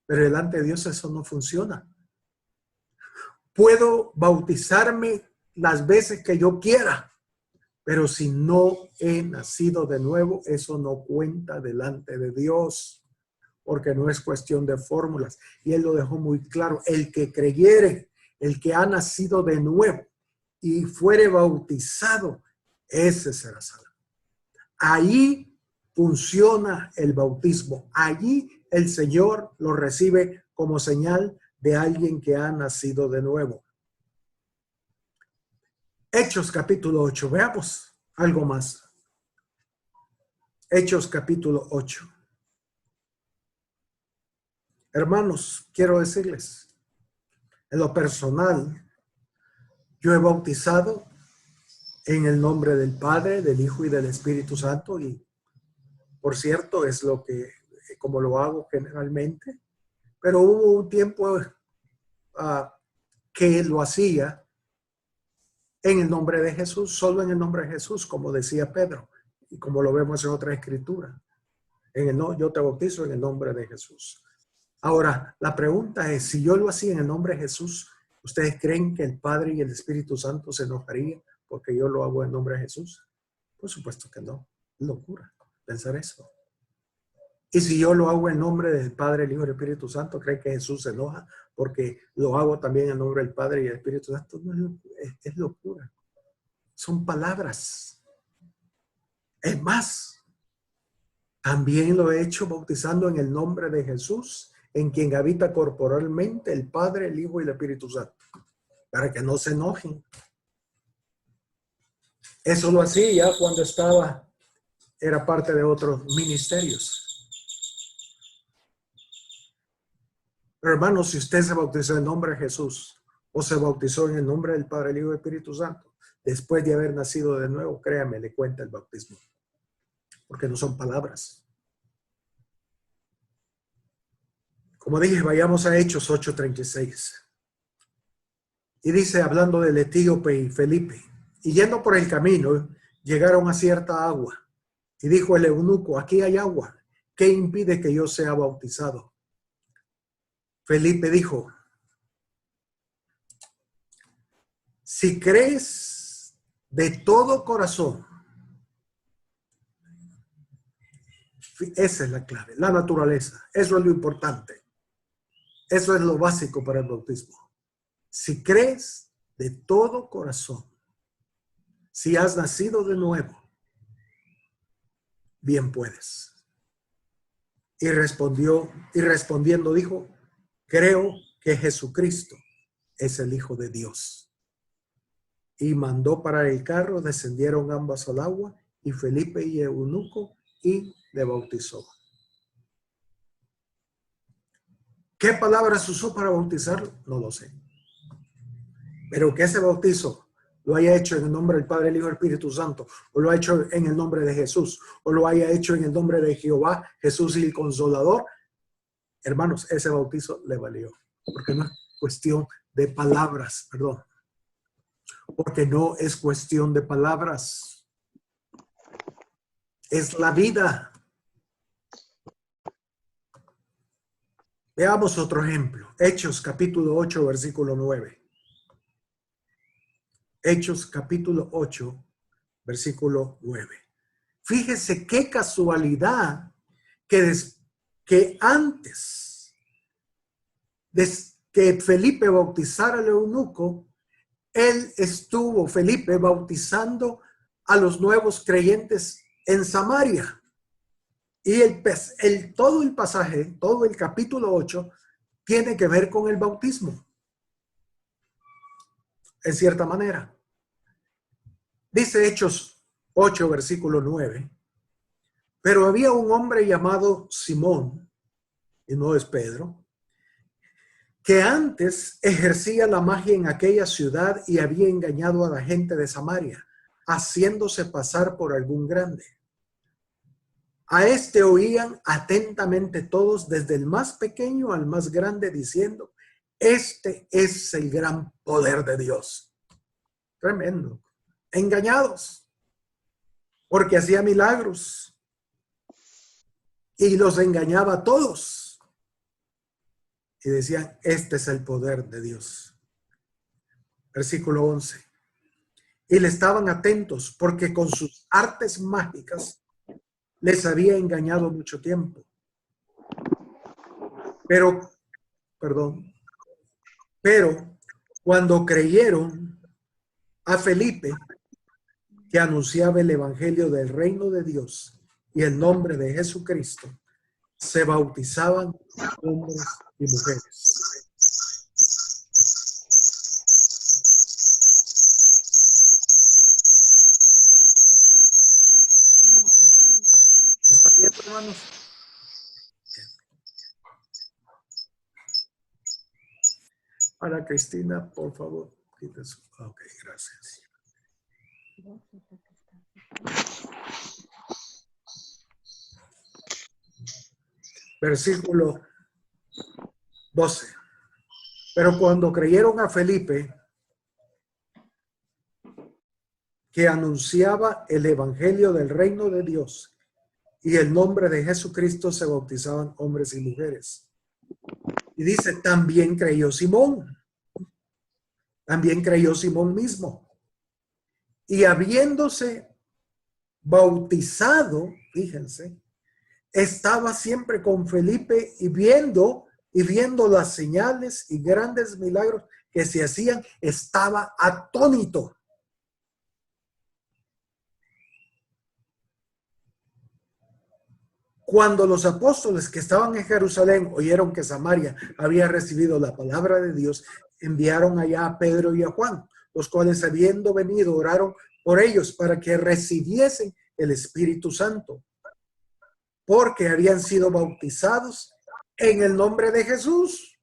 Pero delante de Dios eso no funciona. Puedo bautizarme las veces que yo quiera, pero si no he nacido de nuevo, eso no cuenta delante de Dios, porque no es cuestión de fórmulas. Y él lo dejó muy claro. El que creyere, el que ha nacido de nuevo y fuere bautizado, ese será salvo. Ahí funciona el bautismo. Allí el Señor lo recibe como señal de alguien que ha nacido de nuevo. Hechos capítulo 8. Veamos algo más. Hechos capítulo 8. Hermanos, quiero decirles, en lo personal, yo he bautizado en el nombre del Padre, del Hijo y del Espíritu Santo, y por cierto, es lo que, como lo hago generalmente, pero hubo un tiempo que lo hacía en el nombre de Jesús, solo en el nombre de Jesús, como decía Pedro, y como lo vemos en otra escritura. Yo te bautizo en el nombre de Jesús. Ahora, la pregunta es, si yo lo hacía en el nombre de Jesús, ¿ustedes creen que el Padre y el Espíritu Santo se enojarían porque yo lo hago en nombre de Jesús? Por supuesto que no. Es locura pensar eso. Y si yo lo hago en nombre del Padre, el Hijo y el Espíritu Santo, ¿creen que Jesús se enoja porque lo hago también en nombre del Padre y el Espíritu Santo? No, es locura. Son palabras. Es más, también lo he hecho bautizando en el nombre de Jesús, en quien habita corporalmente el Padre, el Hijo y el Espíritu Santo, para que no se enojen. Eso lo hacía ya cuando era parte de otros ministerios. Pero hermanos, si usted se bautizó en nombre de Jesús o se bautizó en el nombre del Padre, el Hijo y el Espíritu Santo, después de haber nacido de nuevo, créame, le cuenta el bautismo. Porque no son palabras. Como dije, vayamos a Hechos 8:36. Y dice, hablando del etíope y Felipe, y yendo por el camino, llegaron a cierta agua. Y dijo el eunuco, aquí hay agua. ¿Qué impide que yo sea bautizado? Felipe dijo, si crees de todo corazón, esa es la clave, la naturaleza, eso es lo importante. Eso es lo básico para el bautismo. Si crees de todo corazón, si has nacido de nuevo, bien puedes. Y respondiendo dijo, creo que Jesucristo es el Hijo de Dios. Y mandó parar el carro, descendieron ambos al agua, y Felipe y eunuco, y le bautizó. ¿Qué palabras usó para bautizarlo? No lo sé. Pero que ese bautizo lo haya hecho en el nombre del Padre, el Hijo y el Espíritu Santo, o lo ha hecho en el nombre de Jesús, o lo haya hecho en el nombre de Jehová, Jesús y el Consolador, hermanos, ese bautizo le valió. Porque no es cuestión de palabras, perdón. Porque no es cuestión de palabras. Es la vida. Veamos otro ejemplo. Hechos capítulo 8, versículo 9. Hechos capítulo 8, versículo 9. Fíjese qué casualidad que antes de que Felipe bautizara al eunuco, Felipe, bautizando a los nuevos creyentes en Samaria. Y todo el pasaje, todo el capítulo 8, tiene que ver con el bautismo. En cierta manera. Dice Hechos 8, versículo 9. Pero había un hombre llamado Simón, y no es Pedro, que antes ejercía la magia en aquella ciudad y había engañado a la gente de Samaria, haciéndose pasar por algún grande. A este oían atentamente todos, desde el más pequeño al más grande, diciendo, este es el gran poder de Dios. Tremendo. Engañados, porque hacía milagros y los engañaba a todos. Y decían, este es el poder de Dios. Versículo 11. Y le estaban atentos porque con sus artes mágicas les había engañado mucho tiempo. Pero cuando creyeron a Felipe, que anunciaba el evangelio del reino de Dios y el nombre de Jesucristo, se bautizaban hombres y mujeres. ¿Está bien, hermanos? Para Cristina, por favor, quita su... Ok, gracias. Versículo 12. Pero cuando creyeron a Felipe, que anunciaba el evangelio del reino de Dios y el nombre de Jesucristo, se bautizaban hombres y mujeres. Y dice, también creyó Simón. También creyó Simón mismo. Y habiéndose bautizado, fíjense, estaba siempre con Felipe y viendo las señales y grandes milagros que se hacían, estaba atónito. Cuando los apóstoles que estaban en Jerusalén oyeron que Samaria había recibido la palabra de Dios, enviaron allá a Pedro y a Juan, los cuales, habiendo venido, oraron por ellos para que recibiesen el Espíritu Santo, porque habían sido bautizados en el nombre de Jesús.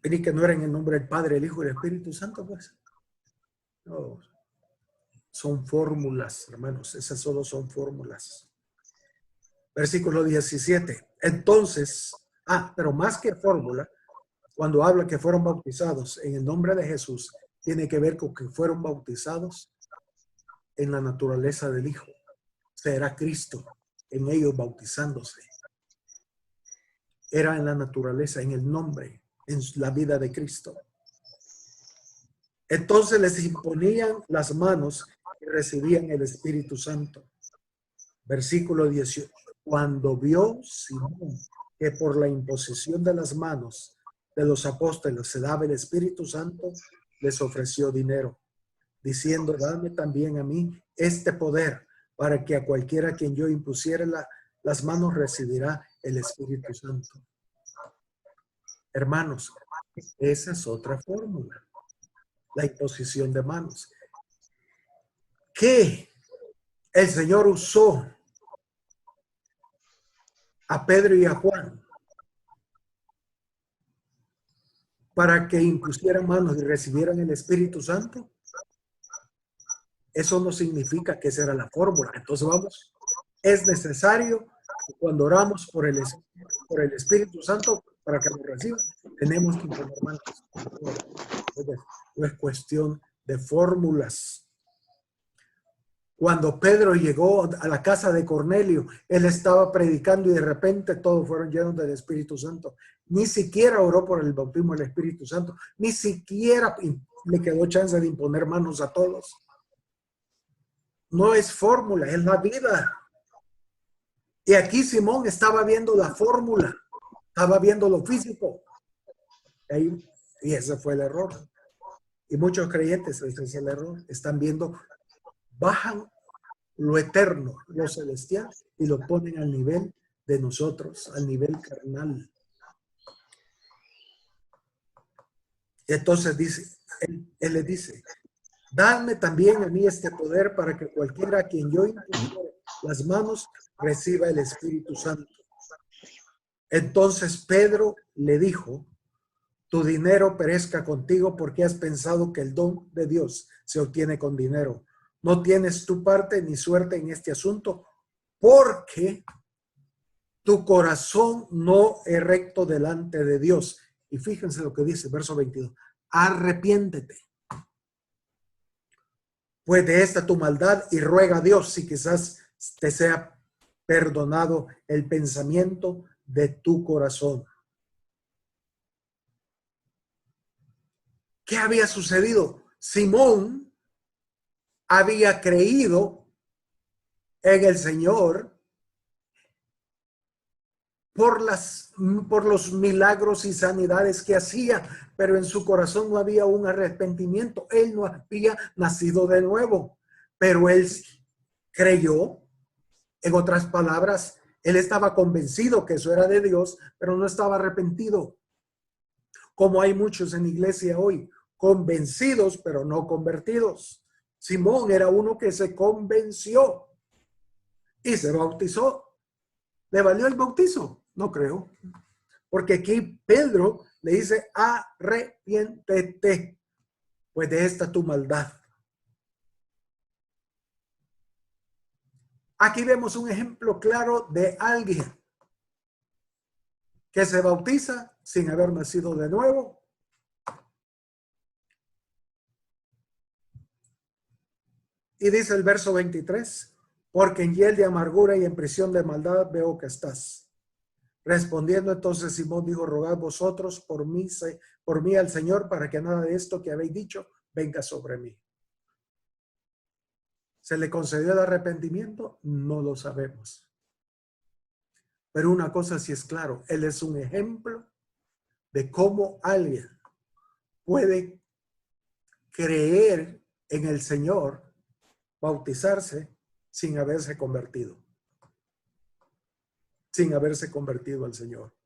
Y que no era en el nombre del Padre, el Hijo y el Espíritu Santo, pues. No. Son fórmulas, hermanos. Esas solo son fórmulas. Versículo 17. Entonces, pero más que fórmula, cuando habla que fueron bautizados en el nombre de Jesús, tiene que ver con que fueron bautizados en la naturaleza del Hijo. Será Cristo en ellos bautizándose. Era en la naturaleza, en el nombre, en la vida de Cristo. Entonces les imponían las manos y recibían el Espíritu Santo. Versículo 18. Cuando vio Simón que por la imposición de las manos de los apóstoles se daba el Espíritu Santo, les ofreció dinero, diciendo, dame también a mí este poder, para que a cualquiera a quien yo impusiere las manos recibirá el Espíritu Santo. Hermanos, esa es otra fórmula, la imposición de manos, que el Señor usó a Pedro y a Juan para que impusieran manos y recibieran el Espíritu Santo. Eso no significa que esa era la fórmula. Entonces vamos, es necesario que cuando oramos por el Espíritu Santo para que lo reciba, tenemos que imponer manos. No es cuestión de fórmulas. Cuando Pedro llegó a la casa de Cornelio, él estaba predicando y de repente todos fueron llenos del Espíritu Santo. Ni siquiera oró por el bautismo del Espíritu Santo, ni siquiera le quedó chance de imponer manos a todos. No es fórmula, es la vida. Y aquí Simón estaba viendo la fórmula, estaba viendo lo físico. Y ese fue el error. Y muchos creyentes, ese es el error, están viendo, bajan lo eterno, lo celestial, y lo ponen al nivel de nosotros, al nivel carnal. Y entonces dice, él le dice, dadme también a mí este poder para que cualquiera a quien yo impusiere las manos reciba el Espíritu Santo. Entonces Pedro le dijo, tu dinero perezca contigo porque has pensado que el don de Dios se obtiene con dinero. No tienes tu parte ni suerte en este asunto porque tu corazón no es recto delante de Dios. Y fíjense lo que dice, verso 22. Arrepiéntete pues de esta tu maldad y ruega a Dios si quizás te sea perdonado el pensamiento de tu corazón. ¿Qué había sucedido? Simón había creído en el Señor por los milagros y sanidades que hacía, pero en su corazón no había un arrepentimiento. Él no había nacido de nuevo, pero él creyó. En otras palabras, él estaba convencido que eso era de Dios, pero no estaba arrepentido. Como hay muchos en la iglesia hoy, convencidos, pero no convertidos. Simón era uno que se convenció y se bautizó. ¿Le valió el bautizo? No creo. Porque aquí Pedro le dice, arrepiéntete, pues de esta tu maldad. Aquí vemos un ejemplo claro de alguien que se bautiza sin haber nacido de nuevo. Y dice el verso 23, porque en hiel de amargura y en prisión de maldad veo que estás. Respondiendo entonces Simón dijo, rogad vosotros por mí al Señor para que nada de esto que habéis dicho venga sobre mí. ¿Se le concedió el arrepentimiento? No lo sabemos. Pero una cosa sí es claro, él es un ejemplo de cómo alguien puede creer en el Señor, bautizarse sin haberse convertido. Sin haberse convertido al Señor.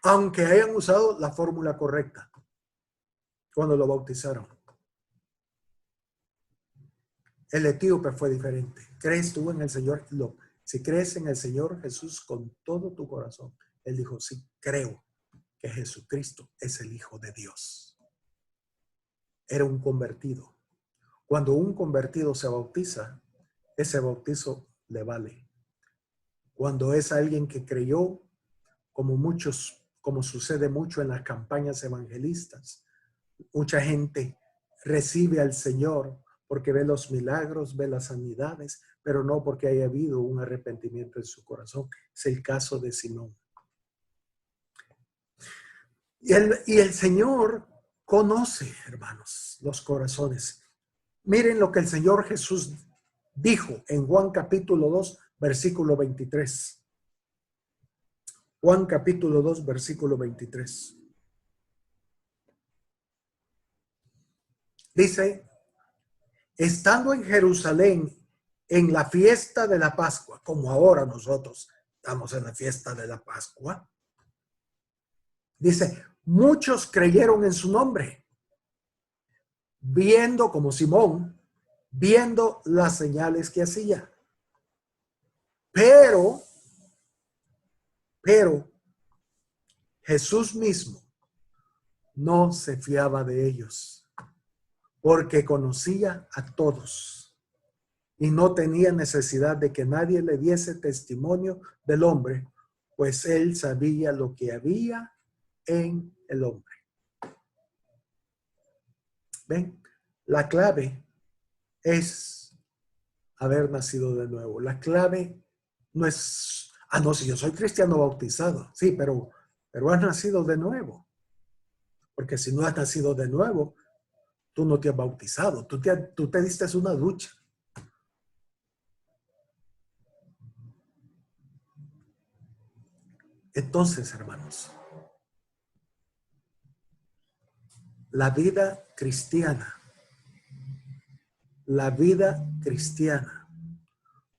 Aunque hayan usado la fórmula correcta cuando lo bautizaron. El etíope fue diferente. ¿Crees tú en el Señor? No. Si crees en el Señor Jesús con todo tu corazón, él dijo, sí, creo que Jesucristo es el Hijo de Dios. Era un convertido. Cuando un convertido se bautiza, ese bautizo le vale. Cuando es alguien que creyó, como sucede mucho en las campañas evangelistas, mucha gente recibe al Señor porque ve los milagros, ve las sanidades, pero no porque haya habido un arrepentimiento en su corazón. Es el caso de Simón. Y el Señor conoce, hermanos, los corazones. Miren lo que el Señor Jesús dijo en Juan capítulo 2, versículo 23. Juan capítulo 2, versículo 23. Dice, estando en Jerusalén en la fiesta de la Pascua, como ahora nosotros estamos en la fiesta de la Pascua, dice, muchos creyeron en su nombre, viendo como Simón, viendo las señales que hacía. Pero Jesús mismo no se fiaba de ellos, porque conocía a todos y no tenía necesidad de que nadie le diese testimonio del hombre, pues él sabía lo que había en el hombre. ¿Ven? La clave es haber nacido de nuevo. La clave no es, no, si yo soy cristiano bautizado, sí, pero has nacido de nuevo. Porque si no has nacido de nuevo, tú no te has bautizado, tú te diste una ducha. Entonces, hermanos, la vida cristiana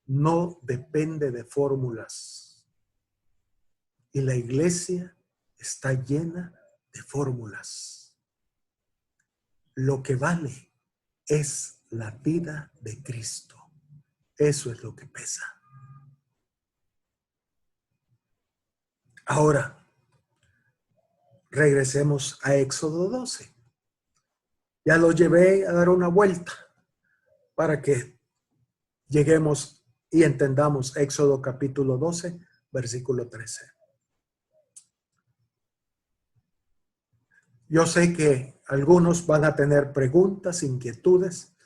no depende de fórmulas. Y la iglesia está llena de fórmulas. Lo que vale es la vida de Cristo. Eso es lo que pesa. Ahora, regresemos a Éxodo 12. Ya lo llevé a dar una vuelta para que lleguemos y entendamos Éxodo capítulo 12, versículo 13. Yo sé que algunos van a tener preguntas, inquietudes.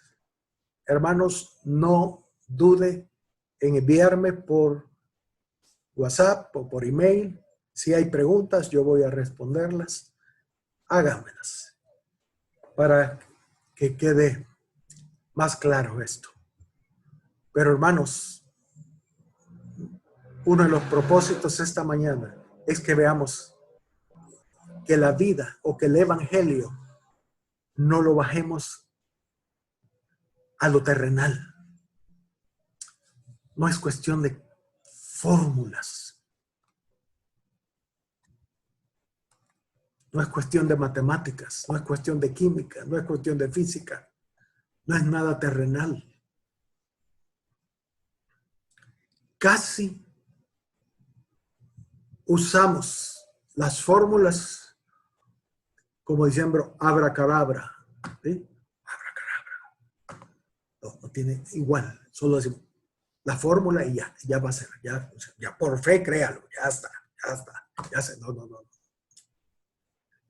Hermanos, no dude en enviarme por WhatsApp o por email. Si hay preguntas, yo voy a responderlas. Hágamelas para que quede más claro esto. Pero hermanos, uno de los propósitos esta mañana es que veamos que la vida o que el evangelio no lo bajemos a lo terrenal. No es cuestión de fórmulas. No es cuestión de matemáticas, no es cuestión de química, no es cuestión de física. No es nada terrenal. Casi usamos las fórmulas como diciendo abracadabra. ¿Sí? Abracadabra. No tiene igual, solo decimos la fórmula y ya va a ser, ya por fe créalo, ya está, ya sé, no.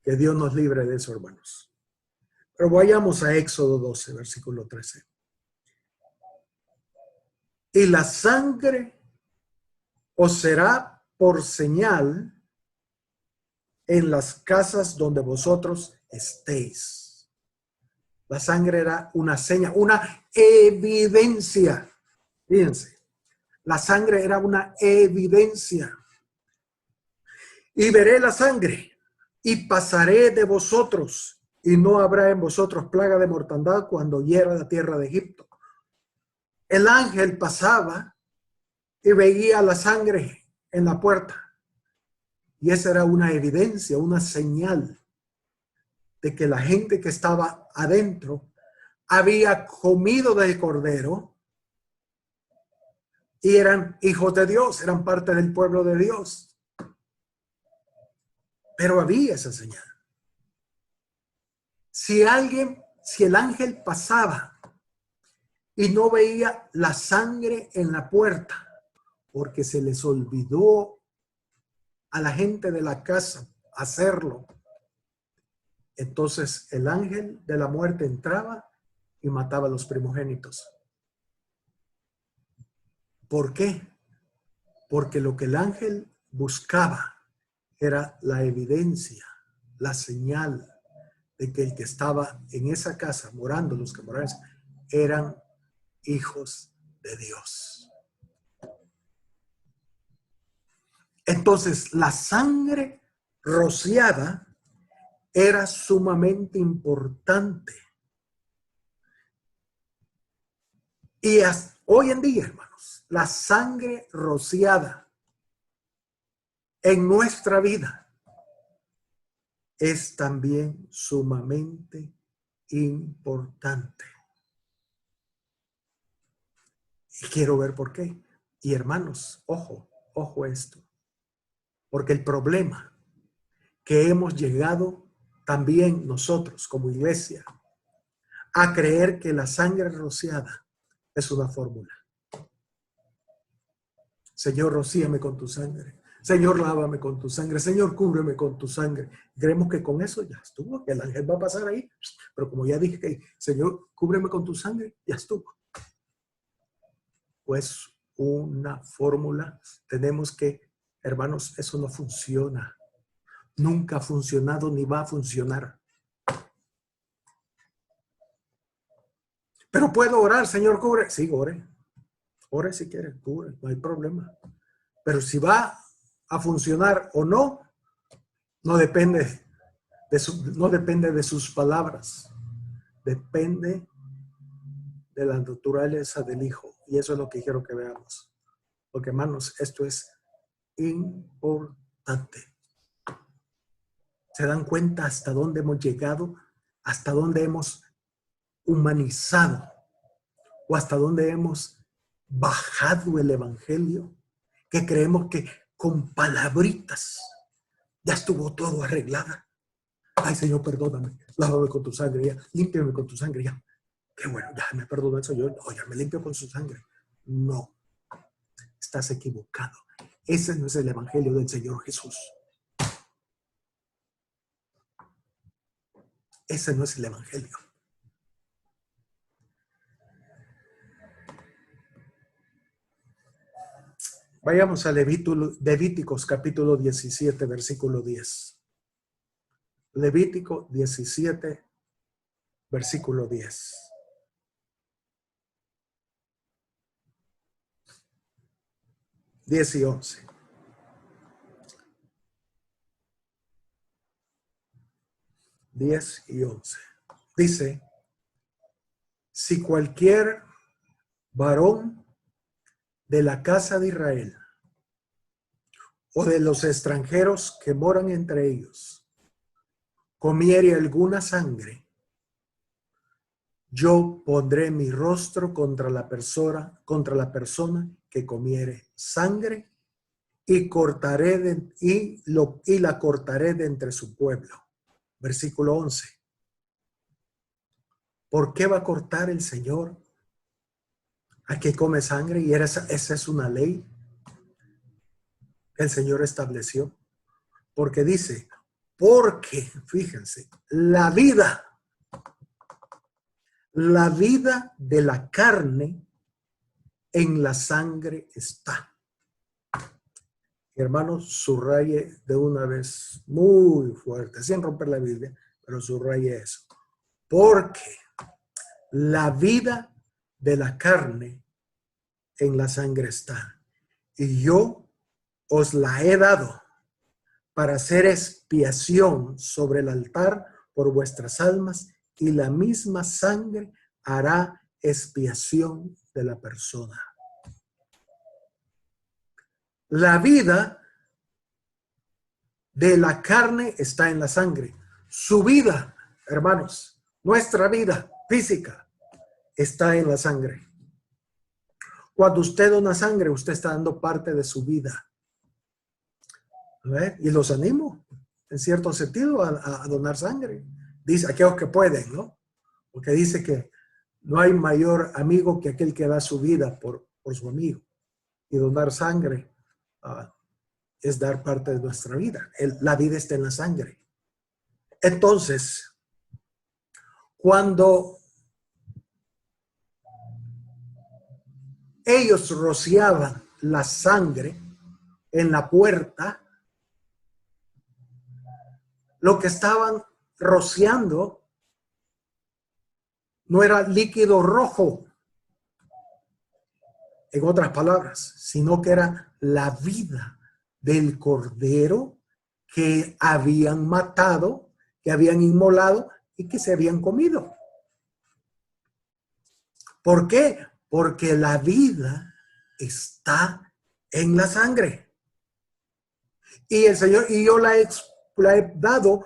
Que Dios nos libre de eso, hermanos. Pero vayamos a Éxodo 12, versículo 13. Y la sangre os será por señal en las casas donde vosotros estéis. La sangre era una seña, una evidencia. Fíjense, la sangre era una evidencia. Y veré la sangre y pasaré de vosotros y no habrá en vosotros plaga de mortandad cuando hiera la tierra de Egipto. El ángel pasaba y veía la sangre en la puerta. Y esa era una evidencia, una señal de que la gente que estaba adentro había comido del cordero y eran hijos de Dios, eran parte del pueblo de Dios. Pero había esa señal. Si el ángel pasaba y no veía la sangre en la puerta, porque se les olvidó a la gente de la casa hacerlo, entonces el ángel de la muerte entraba y mataba a los primogénitos. ¿Por qué? Porque lo que el ángel buscaba era la evidencia, la señal de que el que estaba en esa casa, morando, los que moraban, eran hijos de Dios. Entonces, la sangre rociada era sumamente importante. Y hoy en día, hermanos, la sangre rociada en nuestra vida es también sumamente importante. Y quiero ver por qué. Y hermanos, ojo esto. Porque el problema que hemos llegado también nosotros como iglesia a creer que la sangre rociada es una fórmula. Señor, rocíame con tu sangre. Señor, lávame con tu sangre. Señor, cúbreme con tu sangre. Creemos que con eso ya estuvo, que el ángel va a pasar ahí. Pero como ya dije que, Señor, cúbreme con tu sangre, ya estuvo. Pues una fórmula. Tenemos que, hermanos, eso no funciona. Nunca ha funcionado ni va a funcionar. Pero puedo orar, Señor, cubre. Sí, ore. Ore si quiere, cubre, no hay problema. Pero si va a funcionar o no, no depende de sus palabras. Depende de la naturaleza del Hijo. Y eso es lo que quiero que veamos. Porque, hermanos, esto es importante. ¿Se dan cuenta hasta dónde hemos llegado? ¿Hasta dónde hemos humanizado? ¿O hasta dónde hemos bajado el evangelio? Que creemos que con palabritas ya estuvo todo arreglado. Ay, Señor, perdóname. Lávame con tu sangre ya. Límpiame con tu sangre ya. Qué bueno, ya me perdonó el Señor. No, ya me limpio con su sangre. No. Estás equivocado. Ese no es el evangelio del Señor Jesús. Ese no es el evangelio. Vayamos a Levíticos capítulo 17, versículo 10. Levítico 17, versículo 10. Y 11. Dice, si cualquier varón de la casa de Israel o de los extranjeros que moran entre ellos comiere alguna sangre, yo pondré mi rostro contra la persona que comiere sangre y la cortaré de entre su pueblo. Versículo 11. ¿Por qué va a cortar el Señor a que come sangre? Y esa es una ley que el Señor estableció. Porque dice, porque, fíjense, la vida de la carne en la sangre está. Hermanos, subraye de una vez muy fuerte, sin romper la Biblia, pero subraye eso. Porque la vida de la carne en la sangre está. Y yo os la he dado para hacer expiación sobre el altar por vuestras almas, y la misma sangre hará expiación de la persona. La vida de la carne está en la sangre. Su vida, hermanos, nuestra vida física está en la sangre. Cuando usted dona sangre, usted está dando parte de su vida. Y los animo, en cierto sentido, a donar sangre. Dice aquellos que pueden, ¿no? Porque dice que no hay mayor amigo que aquel que da su vida por su amigo. Y donar sangre es dar parte de nuestra vida. La vida está en la sangre. Entonces, cuando ellos rociaban la sangre en la puerta, lo que estaban rociando no era líquido rojo, en otras palabras, sino que era la vida del cordero que habían matado, que habían inmolado y que se habían comido. ¿Por qué? Porque la vida está en la sangre. Y el Señor, y yo la he dado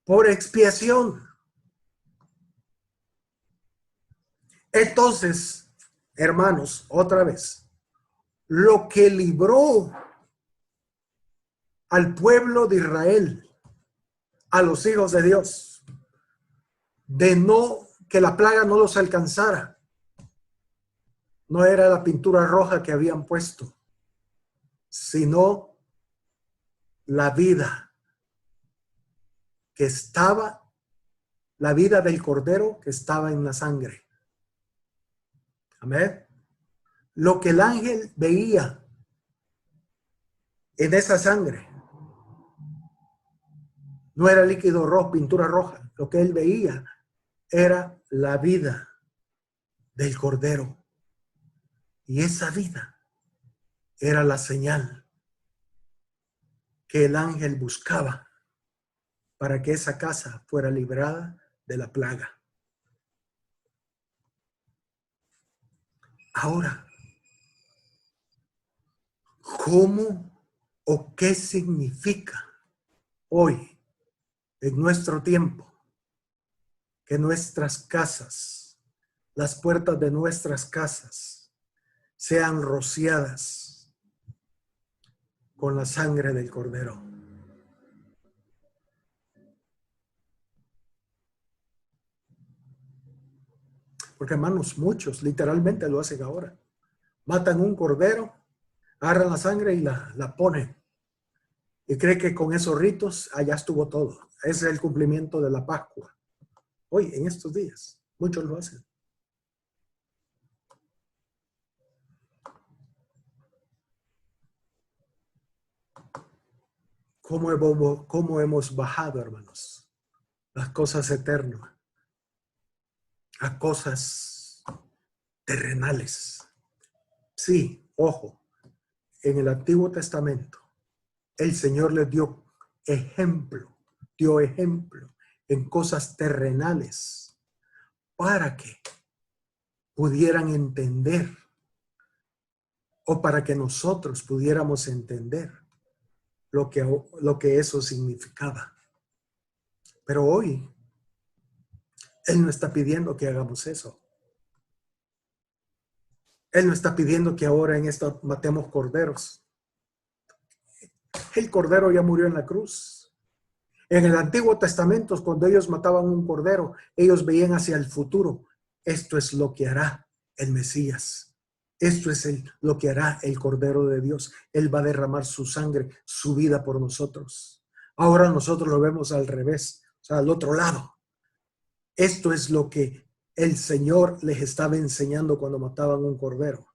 por expiación. Entonces, hermanos, otra vez, lo que libró al pueblo de Israel, a los hijos de Dios, de no, que la plaga no los alcanzara, no era la pintura roja que habían puesto, sino la vida que estaba, la vida del cordero que estaba en la sangre. Amén. Lo que el ángel veía en esa sangre no era líquido rojo, pintura roja. Lo que él veía era la vida del cordero. Y esa vida era la señal que el ángel buscaba para que esa casa fuera librada de la plaga. Ahora, ¿cómo o qué significa hoy, en nuestro tiempo, que nuestras casas, las puertas de nuestras casas, sean rociadas con la sangre del cordero? Porque, hermanos, muchos literalmente lo hacen ahora. Matan un cordero, agarran la sangre y la ponen. Y cree que con esos ritos allá estuvo todo. Ese es el cumplimiento de la Pascua. Hoy, en estos días, muchos lo hacen. ¿Cómo hemos bajado, hermanos, las cosas eternas a cosas terrenales? Sí, ojo, en el Antiguo Testamento el Señor les dio ejemplo en cosas terrenales para que pudieran entender, o para que nosotros pudiéramos entender lo que eso significaba. Pero hoy Él no está pidiendo que hagamos eso. Él no está pidiendo que ahora en esto matemos corderos. El cordero ya murió en la cruz. En el Antiguo Testamento, cuando ellos mataban un cordero, ellos veían hacia el futuro. Esto es lo que hará el Mesías. Esto es lo que hará el Cordero de Dios. Él va a derramar su sangre, su vida por nosotros. Ahora nosotros lo vemos al revés, o sea, al otro lado. Esto es lo que el Señor les estaba enseñando cuando mataban un cordero.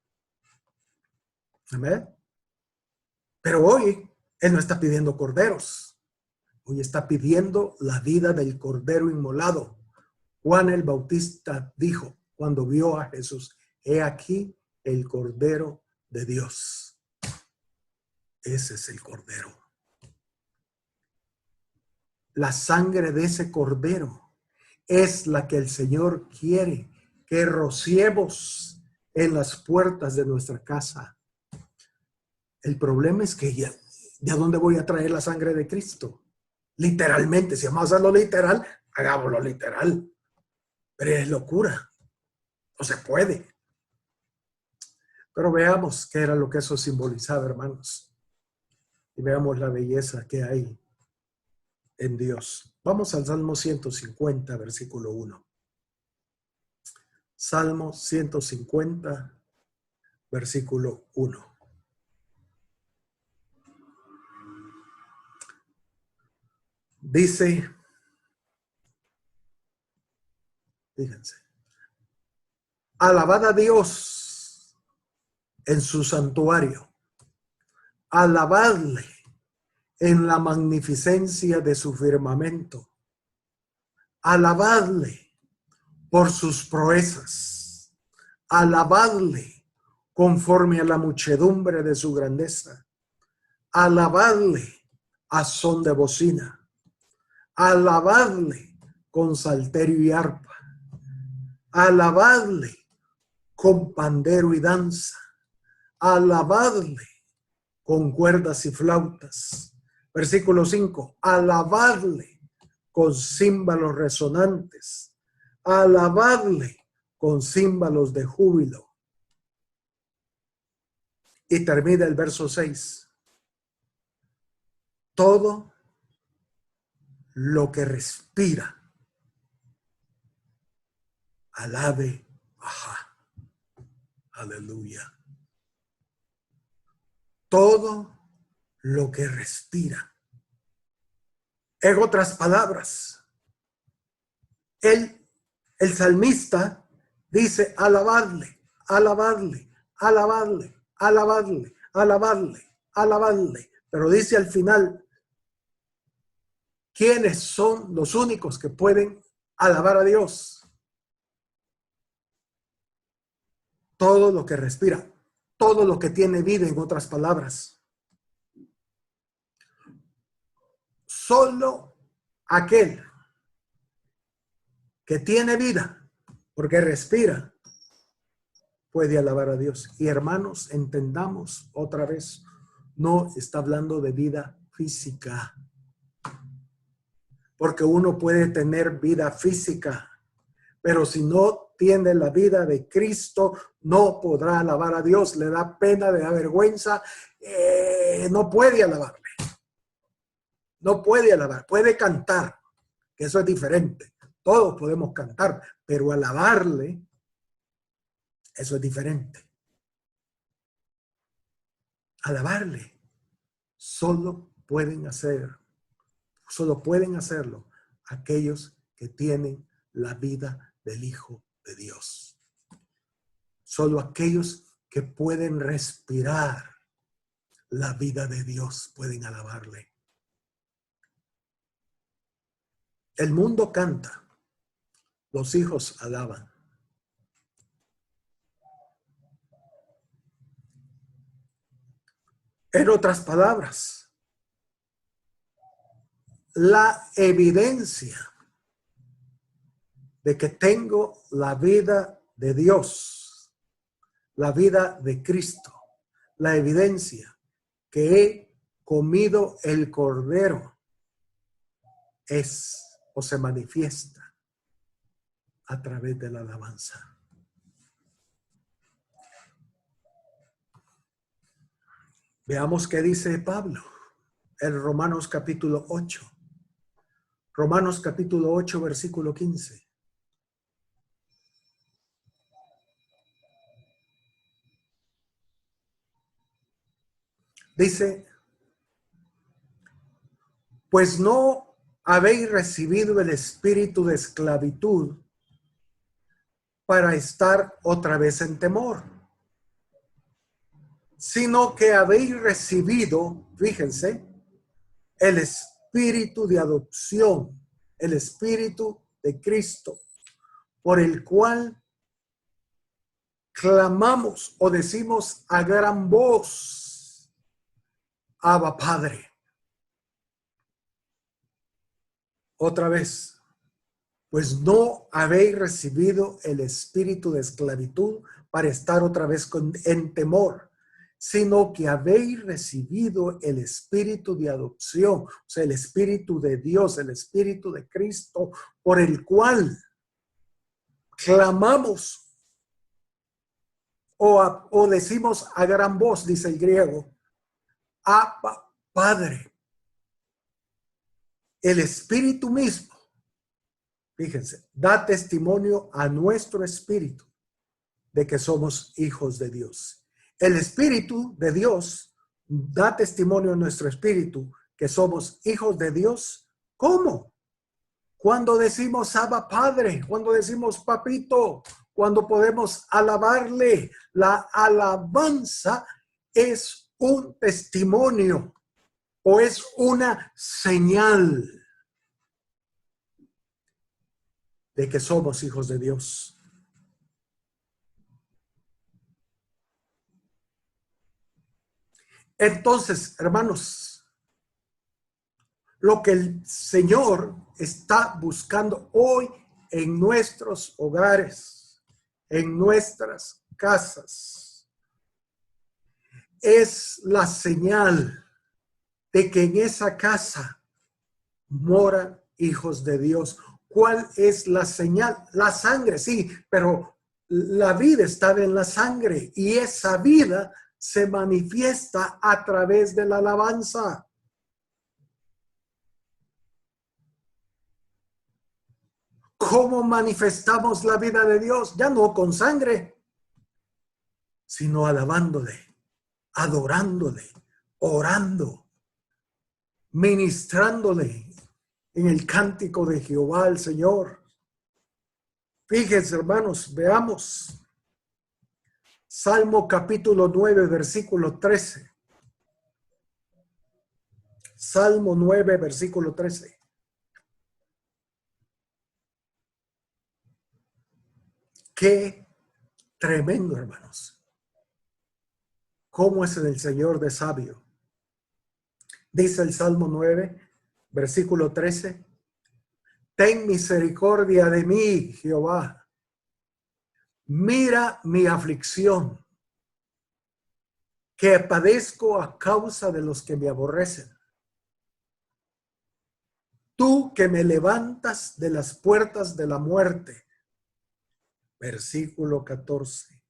Amén. Pero hoy Él no está pidiendo corderos. Hoy está pidiendo la vida del cordero inmolado. Juan el Bautista dijo cuando vio a Jesús: he aquí el Cordero de Dios. Ese es el Cordero. La sangre de ese Cordero es la que el Señor quiere que rociemos en las puertas de nuestra casa. El problema es que ¿de dónde voy a traer la sangre de Cristo? Literalmente, si vamos a hacerlo literal, hagámoslo literal. Pero es locura. No se puede. Pero veamos qué era lo que eso simbolizaba, hermanos. Y veamos la belleza que hay en Dios. Vamos al Salmo 150, versículo 1. Salmo 150, versículo 1. Dice, fíjense, alabad a Dios en su santuario, alabadle en la magnificencia de su firmamento, alabadle por sus proezas, alabadle conforme a la muchedumbre de su grandeza, alabadle a son de bocina, alabadle con salterio y arpa, alabadle con pandero y danza, alabadle con cuerdas y flautas. Versículo 5, alabadle con címbalos resonantes, alabadle con címbalos de júbilo. Y termina el verso 6. Todo lo que respira, alabe, ajá, aleluya. Todo lo que respira. En otras palabras, el salmista dice alabadle, alabadle, alabadle, alabadle, alabadle, alabadle. Pero dice al final, ¿quiénes son los únicos que pueden alabar a Dios? Todo lo que respira, todo lo que tiene vida, en otras palabras. Solo aquel que tiene vida, porque respira, puede alabar a Dios. Y hermanos, entendamos otra vez, no está hablando de vida física, porque uno puede tener vida física, pero si no tiene la vida de Cristo, no podrá alabar a Dios. Le da pena, le da vergüenza, no puede alabarle. No puede alabar, puede cantar, que eso es diferente. Todos podemos cantar, pero alabarle, eso es diferente. Alabarle, solo pueden hacerlo aquellos que tienen la vida del Hijo de Dios. Solo aquellos que pueden respirar la vida de Dios pueden alabarle. El mundo canta, los hijos alaban. En otras palabras, la evidencia de que tengo la vida de Dios, la vida de Cristo, la evidencia que he comido el cordero es o se manifiesta a través de la alabanza. Veamos qué dice Pablo en Romanos capítulo 8. Romanos capítulo 8, versículo 15. Dice, pues no habéis recibido el espíritu de esclavitud para estar otra vez en temor, sino que habéis recibido, fíjense, el espíritu de adopción, el espíritu de Cristo, por el cual clamamos o decimos a gran voz, Abba Padre. Otra vez, pues no habéis recibido el espíritu de esclavitud para estar otra vez en temor, sino que habéis recibido el espíritu de adopción, o sea, el espíritu de Dios, el espíritu de Cristo, por el cual clamamos o decimos a gran voz, dice el griego, Abba Padre. El espíritu mismo, fíjense, da testimonio a nuestro espíritu de que somos hijos de Dios. El espíritu de Dios da testimonio a nuestro espíritu que somos hijos de Dios. ¿Cómo? Cuando decimos Abba Padre, cuando decimos Papito, cuando podemos alabarle. La alabanza es un testimonio o es una señal de que somos hijos de Dios. Entonces, hermanos, lo que el Señor está buscando hoy en nuestros hogares, en nuestras casas, es la señal de que en esa casa moran hijos de Dios. ¿Cuál es la señal? La sangre, sí, pero la vida está en la sangre y esa vida se manifiesta a través de la alabanza. ¿Cómo manifestamos la vida de Dios? Ya no con sangre, sino alabándole, adorándole, orando, ministrándole en el cántico de Jehová al Señor. Fíjense, hermanos, veamos Salmo capítulo 9, versículo 13. Salmo 9, versículo 13. Qué tremendo, hermanos. ¿Cómo es el Señor de sabio? Dice el Salmo 9, versículo 13. Ten misericordia de mí, Jehová. Mira mi aflicción, que padezco a causa de los que me aborrecen. Tú que me levantas de las puertas de la muerte. Versículo 14.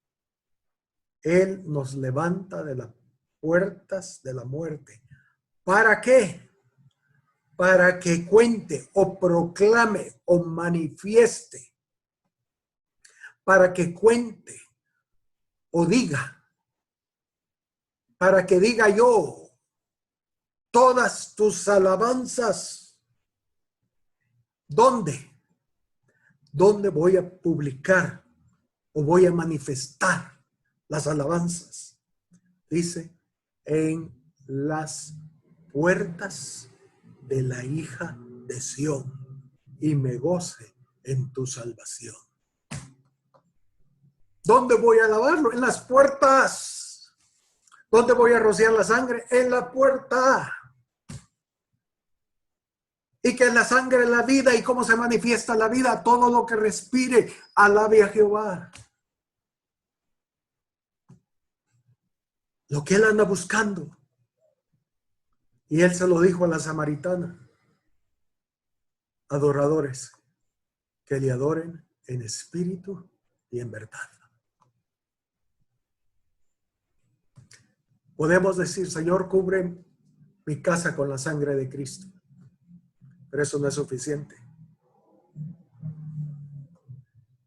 Él nos levanta de las puertas de la muerte. ¿Para qué? Para que cuente o proclame o manifieste. Para que cuente o diga. Para que diga yo todas tus alabanzas. ¿Dónde? ¿Dónde voy a publicar o voy a manifestar las alabanzas? Dice, en las puertas de la hija de Sión, y me goce en tu salvación. ¿Dónde voy a alabarlo? En las puertas. ¿Dónde voy a rociar la sangre? En la puerta. Y que la sangre es la vida. ¿Y cómo se manifiesta la vida? Todo lo que respire, alabe a Jehová. Lo que él anda buscando. Y él se lo dijo a la samaritana. Adoradores, que le adoren en espíritu y en verdad. Podemos decir, Señor, cubre mi casa con la sangre de Cristo. Pero eso no es suficiente.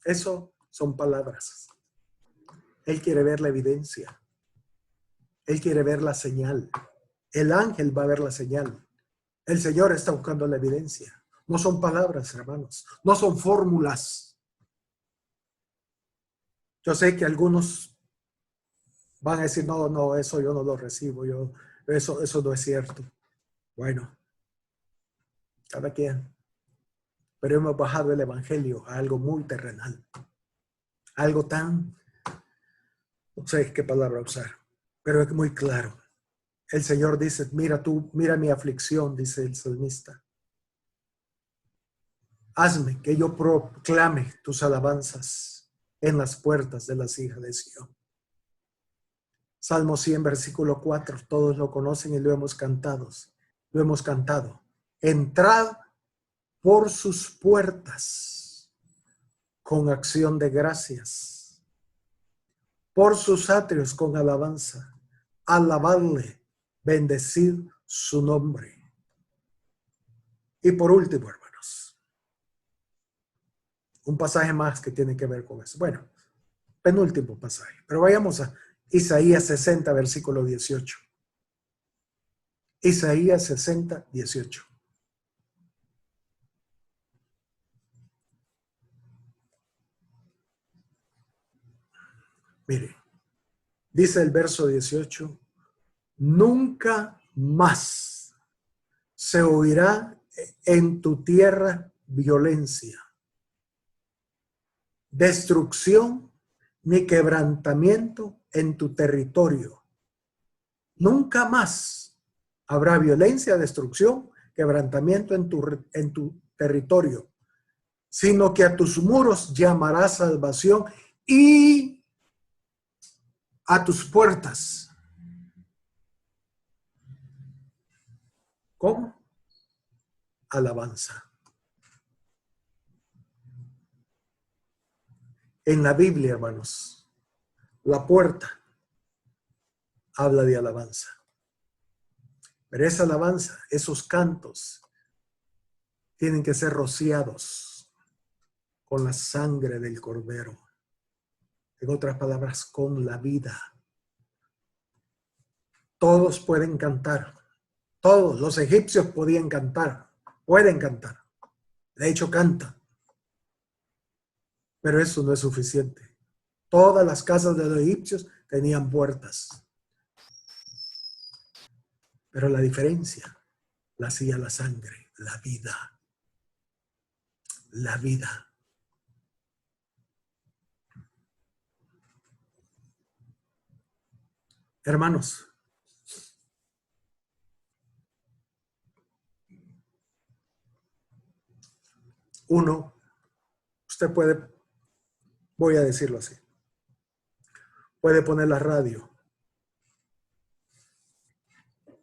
Eso son palabras. Él quiere ver la evidencia. Él quiere ver la señal. El ángel va a ver la señal. El Señor está buscando la evidencia. No son palabras, hermanos. No son fórmulas. Yo sé que algunos van a decir, no, eso yo no lo recibo. Eso no es cierto. Bueno, cada quien. Pero hemos bajado el evangelio a algo muy terrenal. Algo tan, no sé qué palabra usar, pero es muy claro. El Señor dice, mira mi aflicción, dice el salmista. Hazme que yo proclame tus alabanzas en las puertas de las hijas de Sión. Salmo 100, versículo 4, todos lo conocen y lo hemos cantado. Entrad por sus puertas con acción de gracias, por sus atrios con alabanza, alabadle, bendecid su nombre. Y por último, hermanos, un pasaje más que tiene que ver con eso. Bueno, penúltimo pasaje, pero vayamos a Isaías 60, versículo 18. Isaías 60, 18. Mire, dice el verso 18, nunca más se oirá en tu tierra violencia, destrucción ni quebrantamiento en tu territorio. Nunca más habrá violencia, destrucción, quebrantamiento en tu territorio, sino que a tus muros llamarás salvación y a tus puertas. ¿Cómo? Alabanza. En la Biblia, hermanos, la puerta habla de alabanza. Pero esa alabanza, esos cantos, tienen que ser rociados con la sangre del Cordero. En otras palabras, con la vida. Todos pueden cantar. Todos los egipcios podían cantar. Pueden cantar. De hecho, cantan. Pero eso no es suficiente. Todas las casas de los egipcios tenían puertas. Pero la diferencia la hacía la sangre, la vida. La vida. Hermanos, uno, usted puede, voy a decirlo así, puede poner la radio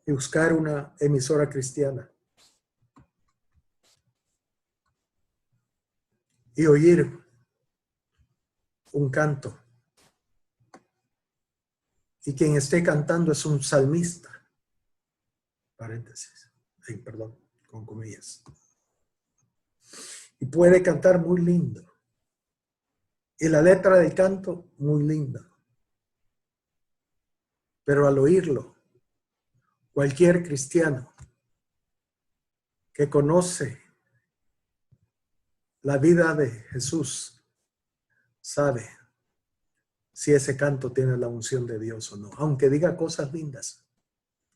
y buscar una emisora cristiana y oír un canto. Y quien esté cantando es un salmista. Paréntesis. Perdón, con comillas. Y puede cantar muy lindo. Y la letra del canto, muy linda. Pero al oírlo, cualquier cristiano que conoce la vida de Jesús sabe si ese canto tiene la unción de Dios o no. Aunque diga cosas lindas,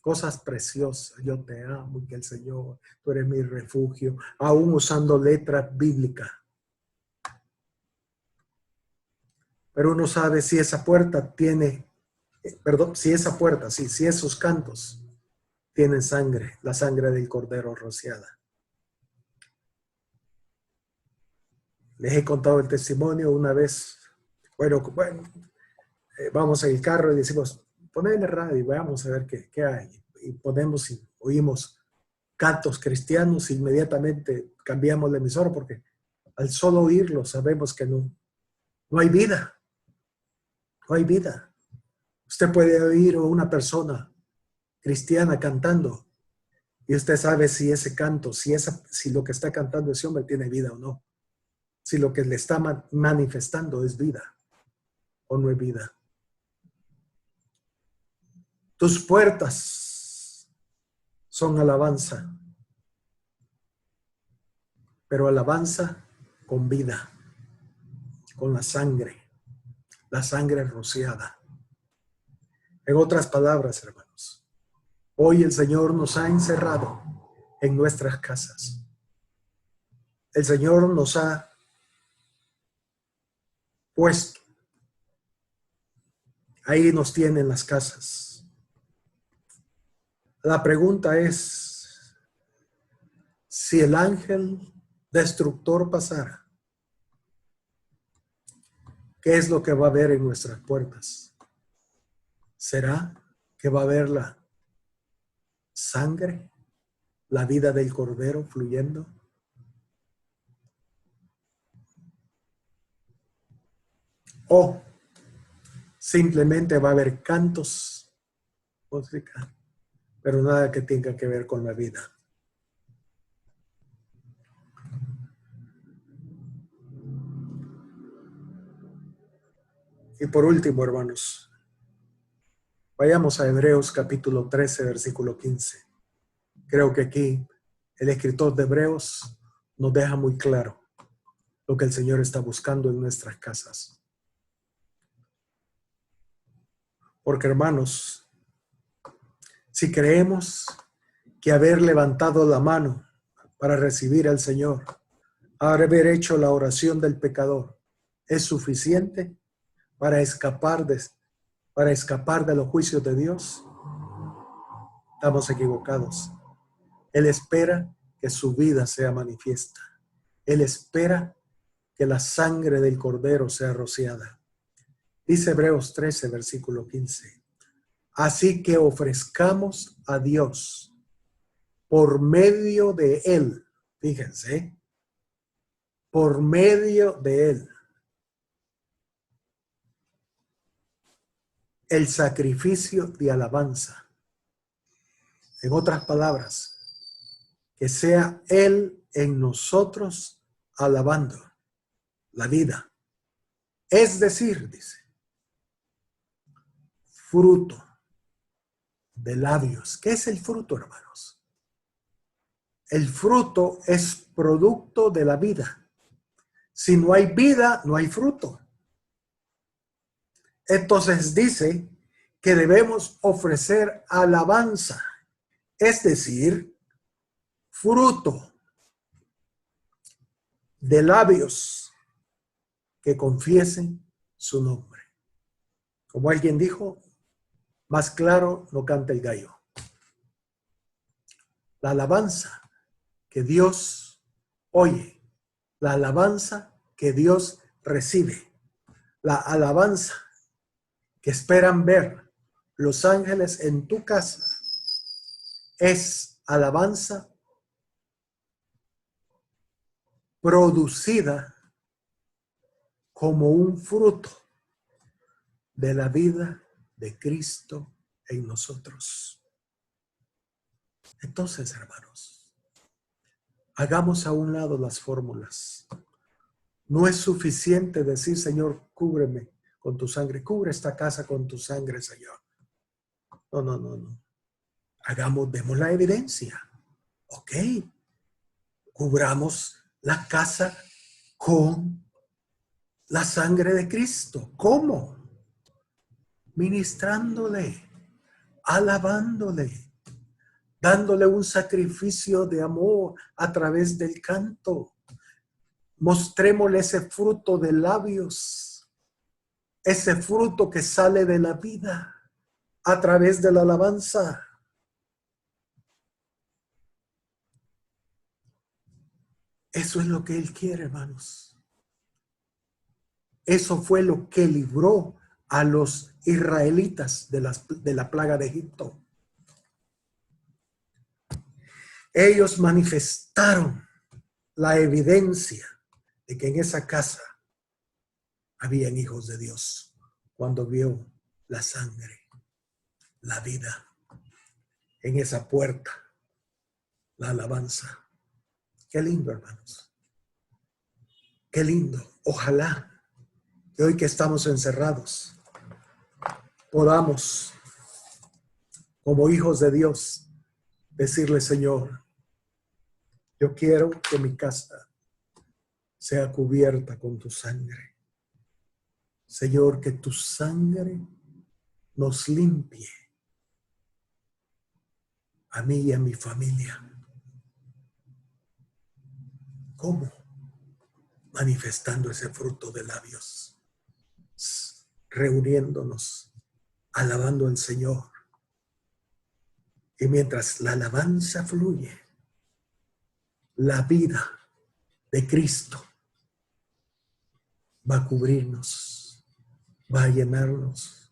cosas preciosas. Yo te amo y que el Señor, tú eres mi refugio. Aún usando letras bíblicas. Pero uno sabe si esa puerta tiene, si esos cantos tienen sangre, la sangre del Cordero rociada. Les he contado el testimonio una vez. Bueno, vamos en el carro y decimos, poner la radio y vamos a ver qué hay. Y ponemos y oímos cantos cristianos, inmediatamente cambiamos la emisora porque al solo oírlo sabemos que no hay vida. No hay vida. Usted puede oír a una persona cristiana cantando y usted sabe si ese canto, si lo que está cantando ese hombre tiene vida o no. Si lo que le está manifestando es vida o no es vida. Tus puertas son alabanza, pero alabanza con vida, con la sangre rociada. En otras palabras, hermanos, hoy el Señor nos ha encerrado en nuestras casas. El Señor nos ha puesto. Ahí nos tienen las casas. La pregunta es, si el ángel destructor pasara, ¿qué es lo que va a haber en nuestras puertas? ¿Será que va a haber la sangre, la vida del Cordero fluyendo? ¿O simplemente va a haber cantos, música, pero nada que tenga que ver con la vida? Y por último, hermanos, vayamos a Hebreos capítulo 13, versículo 15. Creo que aquí el escritor de Hebreos nos deja muy claro lo que el Señor está buscando en nuestras casas. Porque, hermanos, si creemos que haber levantado la mano para recibir al Señor, haber hecho la oración del pecador, es suficiente para escapar de los juicios de Dios, estamos equivocados. Él espera que su vida sea manifiesta. Él espera que la sangre del Cordero sea rociada. Dice Hebreos 13, versículo 15. Así que ofrezcamos a Dios por medio de Él. Fíjense, por medio de Él. El sacrificio de alabanza. En otras palabras, que sea Él en nosotros alabando la vida. Es decir, dice, fruto de labios. ¿Qué es el fruto, hermanos? El fruto es producto de la vida. Si no hay vida, no hay fruto. Entonces dice que debemos ofrecer alabanza, es decir, fruto de labios que confiesen su nombre. Como alguien dijo, más claro no canta el gallo. La alabanza que Dios oye, la alabanza que Dios recibe, la alabanza que esperan ver los ángeles en tu casa, es alabanza producida como un fruto de la vida de Cristo en nosotros. Entonces, hermanos, hagamos a un lado las fórmulas. No es suficiente decir, Señor, cúbreme con tu sangre, cubre esta casa con tu sangre, Señor. No. Demos la evidencia. Ok, cubramos la casa con la sangre de Cristo. ¿Cómo? Ministrándole, alabándole, dándole un sacrificio de amor a través del canto. Mostrémosle ese fruto de labios, ese fruto que sale de la vida a través de la alabanza. Eso es lo que Él quiere, hermanos. Eso fue lo que libró a los israelitas de la plaga de Egipto. Ellos manifestaron la evidencia de que en esa casa habían hijos de Dios cuando vio la sangre, la vida, en esa puerta, la alabanza. Qué lindo, hermanos. Qué lindo. Ojalá que hoy que estamos encerrados podamos, como hijos de Dios, decirle, Señor, yo quiero que mi casa sea cubierta con tu sangre. Señor, que tu sangre nos limpie a mí y a mi familia. ¿Cómo? Manifestando ese fruto de labios, reuniéndonos, alabando al Señor. Y mientras la alabanza fluye, la vida de Cristo va a cubrirnos, va a llenarnos,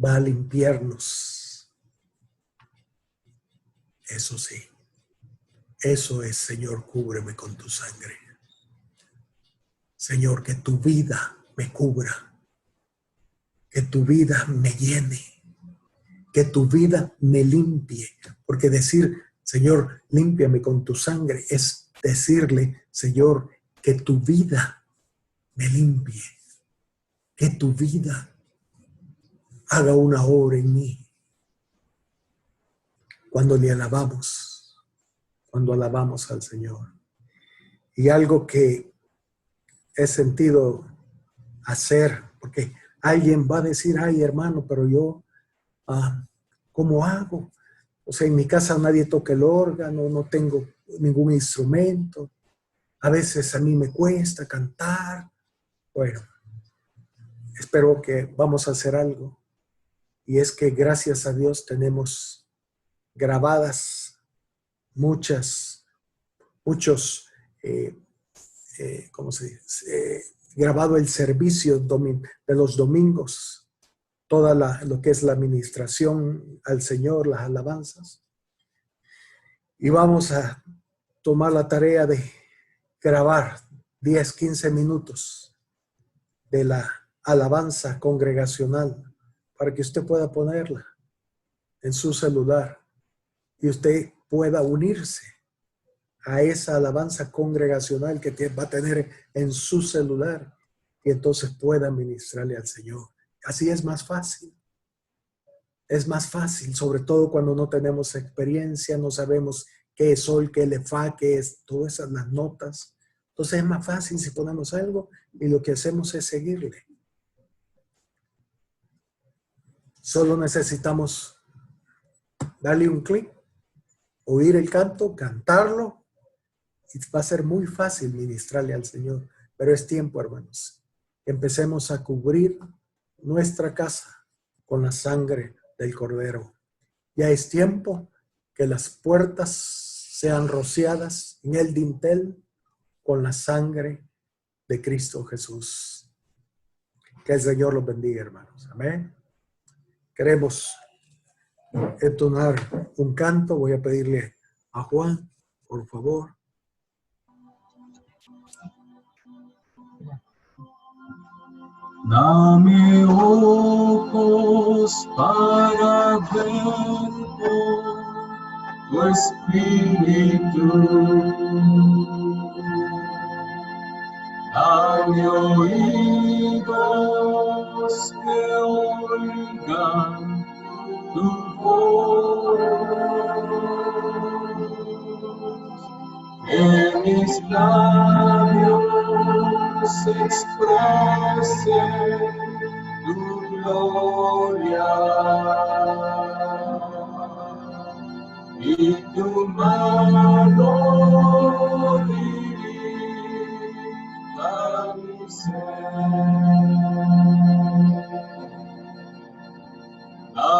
va a limpiarnos. Eso sí, eso es, Señor, cúbreme con tu sangre. Señor, que tu vida me cubra, que tu vida me llene, que tu vida me limpie. Porque decir, Señor, límpiame con tu sangre, es decirle, Señor, que tu vida me limpie, que tu vida haga una obra en mí. Cuando le alabamos, cuando alabamos al Señor. Y algo que he sentido hacer, porque alguien va a decir, ay hermano, pero yo, ¿cómo hago? O sea, en mi casa nadie toca el órgano, no tengo ningún instrumento. A veces a mí me cuesta cantar. Bueno, espero que vamos a hacer algo. Y es que gracias a Dios tenemos grabadas muchos, ¿cómo se dice? Grabado el servicio de los domingos, toda lo que es la administración al Señor, las alabanzas. Y vamos a tomar la tarea de grabar 10, 15 minutos de la alabanza congregacional para que usted pueda ponerla en su celular y usted pueda unirse a esa alabanza congregacional que va a tener en su celular y entonces pueda ministrarle al Señor. Así es más fácil. Es más fácil, sobre todo cuando no tenemos experiencia, no sabemos qué es sol, qué es le fa, qué es todas esas las notas. Entonces es más fácil si ponemos algo y lo que hacemos es seguirle. Solo necesitamos darle un clic, oír el canto, cantarlo, y va a ser muy fácil ministrarle al Señor. Pero es tiempo, hermanos. Empecemos a cubrir nuestra casa con la sangre del Cordero. Ya es tiempo que las puertas sean rociadas en el dintel con la sangre de Cristo Jesús. Que el Señor los bendiga, hermanos. Amén. Queremos entonar un canto. Voy a pedirle a Juan, por favor. Dame ojos para ver tu espíritu. Dame oídos que oigan tu voz. Que mis labios expresen tu gloria y tu mano